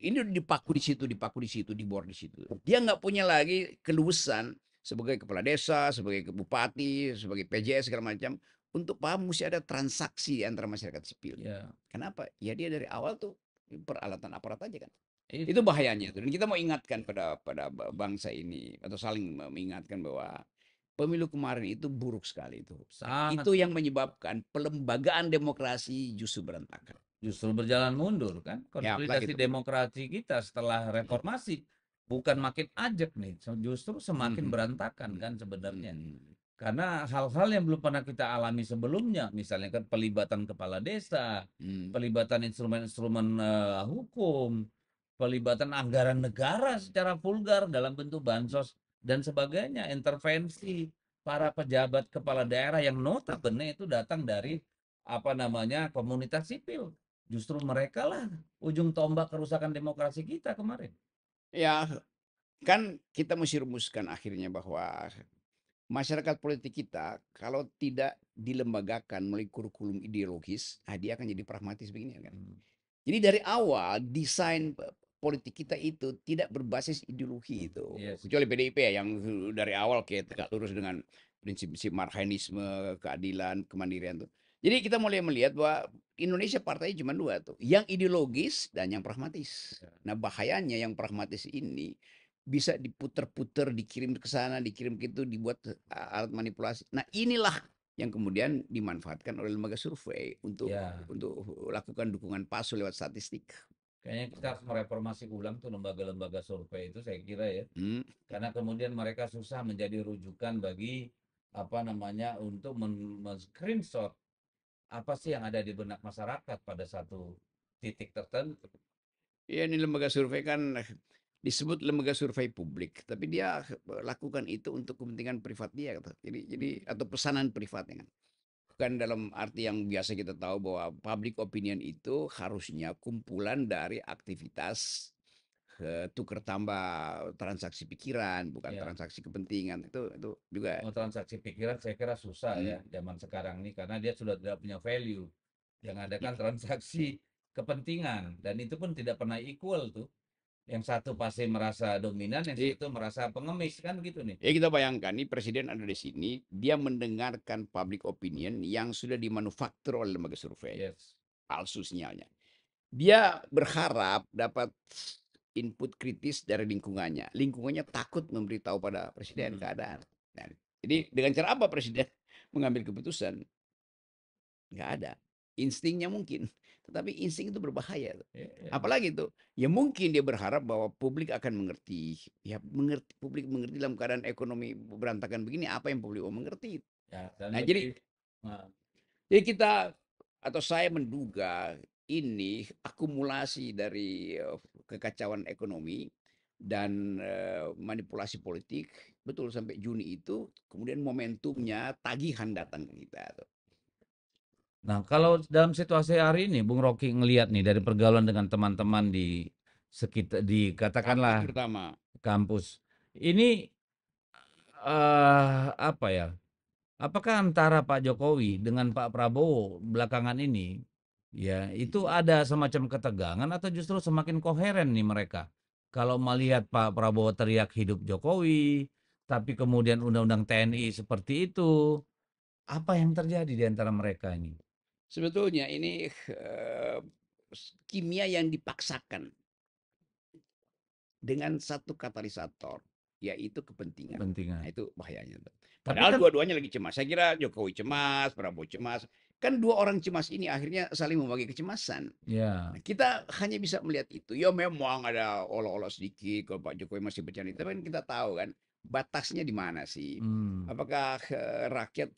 ini udah dipaku di situ, dipaku di situ, dibor di situ. Dia nggak punya lagi keluasan sebagai kepala desa, sebagai bupati, sebagai PJS segala macam untuk paham mesti ada transaksi antara masyarakat sipil. ya Kenapa? Ya dia dari awal tuh peralatan aparat aja kan. Itu itu bahayanya tuh. Dan kita mau ingatkan pada bangsa ini atau saling mengingatkan bahwa pemilu kemarin itu buruk sekali itu. sangat Itu yang menyebabkan pelembagaan demokrasi justru berantakan. justru berjalan mundur kan. Ya, apalagi Konsolidasi itu. demokrasi kita setelah reformasi bukan makin ajak nih, justru semakin Mhm. berantakan Mhm. kan sebenarnya. Mhm. Karena hal-hal yang belum pernah kita alami sebelumnya, misalnya kan pelibatan kepala desa, Mmm, pelibatan instrumen-instrumen, hukum, pelibatan anggaran negara secara vulgar dalam bentuk bansos dan sebagainya, intervensi para pejabat kepala daerah yang notabene itu datang dari, apa namanya, komunitas sipil. Justru merekalah ujung tombak kerusakan demokrasi kita kemarin. ya kan kita mesti rumuskan akhirnya bahwa masyarakat politik kita kalau tidak dilembagakan melalui kurikulum ideologis, dia akan jadi pragmatis begini kan. Mmm, Jadi dari awal desain politik kita itu tidak berbasis ideologi itu. iya sih. Kecuali PDIP ya yang dari awal kayak tegak lurus dengan prinsip-prinsip marxisme, keadilan, kemandirian tuh. Jadi kita mulai melihat bahwa Indonesia partainya cuma 2 tuh, yang ideologis dan yang pragmatis. Ya. Nah, bahayanya yang pragmatis ini bisa diputer-puter, dikirim ke sana, dikirim ke itu, dibuat, alat manipulasi. Nah, inilah yang kemudian dimanfaatkan oleh lembaga survei Ya, untuk lakukan dukungan palsu lewat statistik. kayaknya kita harus mereformasi ulang tuh lembaga-lembaga survei itu saya kira ya. Mmm, Karena kemudian mereka susah menjadi rujukan bagi apa namanya untuk men-screenshot apa sih yang ada di benak masyarakat pada satu titik tertentu. iya, ini lembaga survei kan disebut lembaga survei publik, tapi dia lakukan itu untuk kepentingan privat dia gitu. Jadi atau pesanan privatnya kan. Bukan dalam arti yang biasa kita tahu bahwa public opinion itu harusnya kumpulan dari aktivitas, tukar tambah transaksi pikiran, bukan Ya, transaksi kepentingan. Itu juga mau transaksi pikiran saya kira susah mmm, ya zaman sekarang ini karena dia sudah tidak punya value. Yang ada kan transaksi kepentingan dan itu pun tidak pernah equal tuh. Yang satu pasti merasa dominan, yang jadi satu merasa pengemis kan gitu nih. ya kita bayangkan nih presiden ada di sini, dia mendengarkan public opinion yang sudah dimanufaktur oleh lembaga survei, Yes. palsu sinyalnya. Dia berharap dapat input kritis dari lingkungannya. Lingkungannya takut memberitahu pada presiden Mm. keadaan. Nah, jadi dengan cara apa presiden mengambil keputusan? Nggak ada. Instingnya mungkin, tetapi insting itu berbahaya tuh. Ya, ya. Apalagi itu, ya mungkin dia berharap bahwa publik akan mengerti. Ya mengerti, publik mengerti dalam keadaan ekonomi berantakan begini, apa yang publik mau mengerti? Ya, dan Nah, lebih nah, jadi kita atau saya menduga ini akumulasi dari, kekacauan ekonomi dan, manipulasi politik, betul sampai Juni itu kemudian momentumnya tagihan datang ke kita tuh. nah, kalau dalam situasi hari ini Bung Rocky ngelihat nih dari pergaulan dengan teman-teman di sekitar di Kampus katakanlah terutama. kampus. Ini apa ya? Apakah antara Pak Jokowi dengan Pak Prabowo belakangan ini ya itu Mhm. ada semacam ketegangan atau justru semakin koheren nih mereka? Kalau melihat Pak Prabowo teriak hidup Jokowi, tapi kemudian undang-undang TNI seperti itu, apa yang terjadi di antara mereka ini? Sebetulnya ini, kimia yang dipaksakan dengan satu katalisator, yaitu kepentingan. Nah, Kepentingan. itu bahayanya tuh. Tapi Padahal kan dua-duanya lagi cemas. Saya kira Jokowi cemas, Prabowo cemas. Kan 2 orang cemas ini akhirnya saling membagi kecemasan. ya, Nah, kita hanya bisa melihat itu. Ya memang ada olah-olah sedikit kalau Pak Jokowi masih bercanda, tapi kan kita tahu kan batasnya di mana sih. hmm, Apakah, rakyat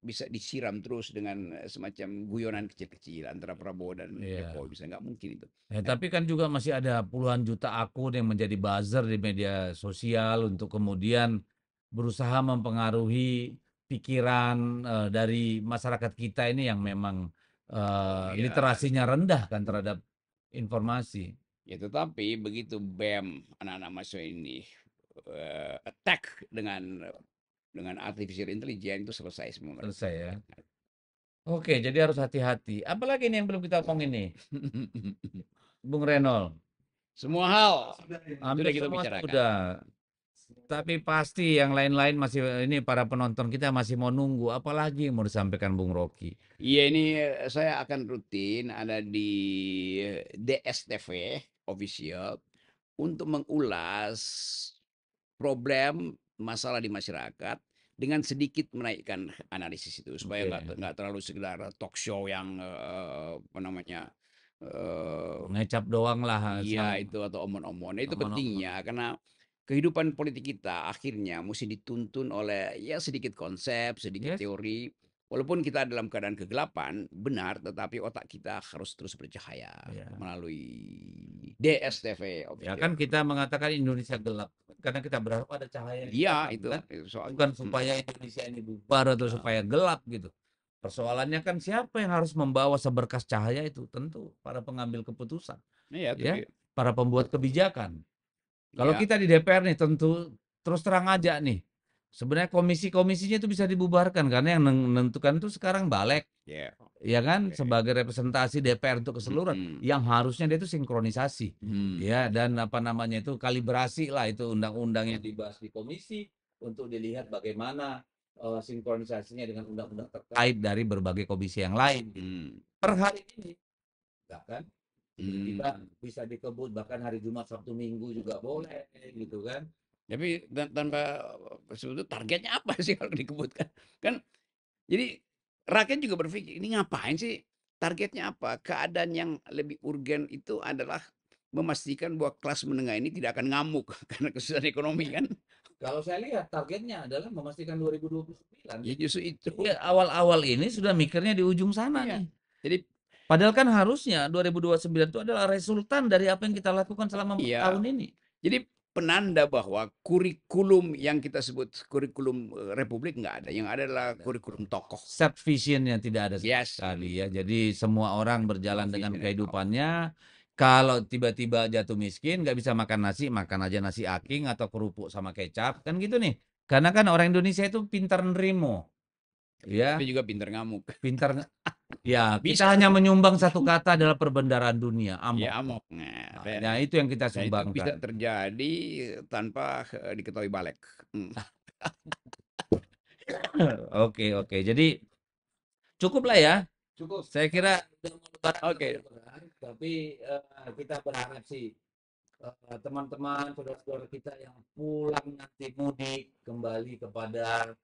bisa disiram terus dengan, semacam guyonan kecil-kecil antara Prabowo dan iya. Jokowi, bisa nggak mungkin itu. Ya, Nah, tapi kan juga masih ada puluhan juta akun yang menjadi buzzer di media sosial untuk kemudian berusaha mempengaruhi pikiran dari masyarakat kita ini yang memang ya literasinya rendah kan terhadap informasi. ya tetapi begitu BEM anak-anak mahasiswa ini, attack dengan artificial intelligence itu selesai semua mereka. Selesai ya. Oke, jadi harus hati-hati. Apalagi nih yang belum kita omongin nih, Bung Renol. Semua hal Hampir sudah kita semua bicarakan. sudah. Tapi pasti yang lain-lain masih ini para penonton kita masih mau nunggu. Apalagi yang mau disampaikan Bung Rocky. Iya ini, saya akan rutin ada di, DSTV official untuk mengulas problem masalah di masyarakat dengan sedikit menaikkan analisis itu supaya Oke. nggak terlalu sekedar talk show yang, apa namanya, eee Ngecap doang lah iya itu atau omon-omon. Nah, itu omong-omong. pentingnya karena kehidupan politik kita akhirnya mesti dituntun oleh ya sedikit konsep, sedikit Yes. teori. Walaupun kita dalam keadaan kegelapan, benar, tetapi otak kita harus terus bercahaya Ya. melalui DSTV Ya kan official. kita mengatakan Indonesia gelap karena kita berharap ada cahaya yang Iya datang kan. itu soalnya. Bukan supaya Indonesia ini bubar atau Nah, supaya gelap gitu. Persoalannya kan siapa yang harus membawa seberkas cahaya itu? Tentu para pengambil keputusan, iya itu ya. dia. Para pembuat kebijakan. Kalau Iya, kita di DPR nih tentu terus terang aja nih. Sebenarnya komisi-komisinya itu bisa dibubarkan karena yang menentukan itu sekarang Balik, iya, ya kan, oke. sebagai representasi DPR untuk keseluruhan Mhm, yang harusnya dia itu sinkronisasi, mhm. ya dan apa namanya itu kalibrasi lah itu undang-undang yang dibahas di komisi untuk dilihat bagaimana sinkronisasinya dengan undang-undang terkait dari berbagai komisi yang lain. Hmm. Per hari ini, enggak kan? Tiba-tiba Hmm. bisa dikebut, bahkan hari Jumat, Sabtu, Minggu juga boleh, gitu kan? Tapi tanpa sebetulnya targetnya apa sih kalau dikebutkan? Kan jadi rakyat juga berpikir, ini ngapain sih? Targetnya apa? Keadaan yang lebih urgen itu adalah memastikan bahwa kelas menengah ini tidak akan ngamuk karena kesusahan ekonomi kan? Kalau saya lihat targetnya adalah memastikan 2029. Ya justru itu. Jadi awal-awal ini sudah mikirnya di ujung sana Iya. nih. Jadi Padahal kan harusnya 2029 itu adalah resultan dari apa yang kita lakukan selama 4 iya. tahun ini. Jadi penanda bahwa kurikulum yang kita sebut kurikulum republik nggak ada. Yang ada adalah kurikulum tokoh. Set vision-nya tidak ada sama Yes. sekali ya. Jadi semua orang No berjalan dengan vision at all. kehidupannya. Kalau tiba-tiba jatuh miskin, nggak bisa makan nasi, makan aja nasi aking atau kerupuk sama kecap, kan gitu nih. Karena kan orang Indonesia itu pintar nerimo, Tapi ya, juga pinter ngamuk. pintar. Ya, kita Bisa hanya tuh. menyumbang satu kata adalah perbendaharaan dunia, amok. Ya amok. Nah, Nah, itu yang kita dan itu bisa sumbangkan. terjadi tanpa diketahui balik. Hmm. Oke, oke. Jadi cukuplah ya. Cukup. Saya kira udah mau lebaran, Oke. tapi kita berharap sih teman-teman, saudara-saudara kita yang pulang nanti mudik kembali kepada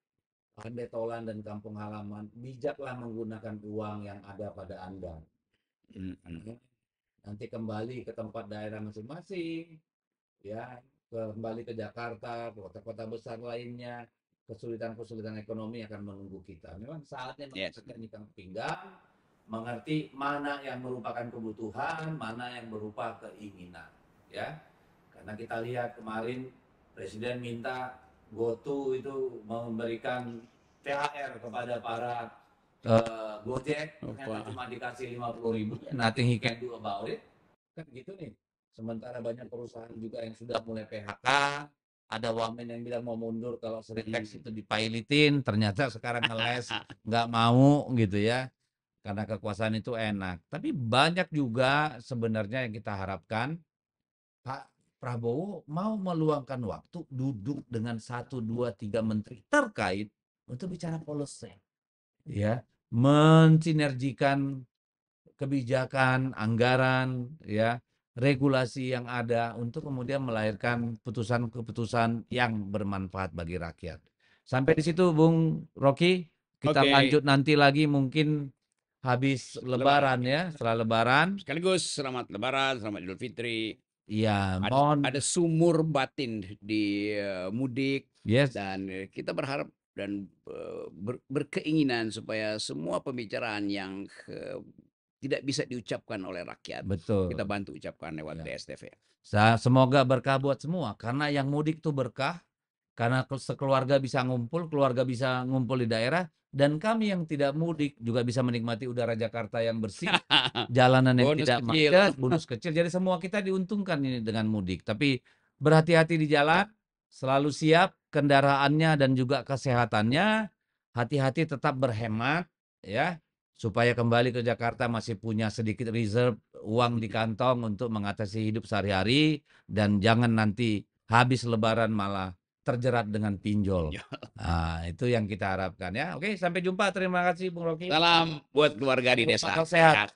Pandetolan dan kampung halaman, bijaklah menggunakan uang yang ada pada Anda. Hmm. Nanti kembali ke tempat daerah masing-masing, ya, kembali ke Jakarta, ke kota-kota besar lainnya, kesulitan-kesulitan ekonomi akan menunggu kita. Memang saatnya Yes. mengangkat ikan pinggang, mengerti mana yang merupakan kebutuhan, mana yang berupa keinginan, ya. Karena kita lihat kemarin Presiden minta GoTo itu memberikan THR kepada para Gojek, ternyata cuma dikasih 50.000, nothing he can do about it, kan gitu nih. Sementara banyak perusahaan juga yang sudah mulai PHK, ada wamen yang bilang mau mundur kalau Sritex itu dipailitin, ternyata sekarang ngeles, nggak mau gitu ya, karena kekuasaan itu enak. Tapi banyak juga sebenarnya yang kita harapkan Pak Prabowo mau meluangkan waktu duduk dengan 1, 2, 3 menteri terkait untuk bicara policy, ya, mensinergikan kebijakan, anggaran, ya, regulasi yang ada untuk kemudian melahirkan keputusan-keputusan yang bermanfaat bagi rakyat. Sampai di situ Bung Rocky, kita Oke. lanjut nanti lagi mungkin habis Lebaran. Lebaran ya, setelah Lebaran. Sekaligus selamat Lebaran, selamat Idul Fitri. Iya, Ada sumur batin di mudik yes, dan kita berharap dan berkeinginan supaya semua pembicaraan yang tidak bisa diucapkan oleh rakyat kita betul. bantu ucapkan lewat Ya. DSTV. Semoga berkah buat semua, karena yang mudik tuh berkah, karena sekeluarga bisa ngumpul, keluarga bisa ngumpul di daerah, dan kami yang tidak mudik juga bisa menikmati udara Jakarta yang bersih, jalanan yang Bonus tidak kecil. macet, bonus kecil. Jadi semua kita diuntungkan ini dengan mudik. Tapi berhati-hati di jalan, selalu siap kendaraannya dan juga kesehatannya. Hati-hati tetap berhemat, ya, supaya kembali ke Jakarta masih punya sedikit reserve uang di kantong untuk mengatasi hidup sehari-hari, dan jangan nanti habis Lebaran malah terjerat dengan pinjol. Nah, itu yang kita harapkan ya. Oke, sampai jumpa. Terima kasih Bung Rocky. Salam buat keluarga di desa. Sehat.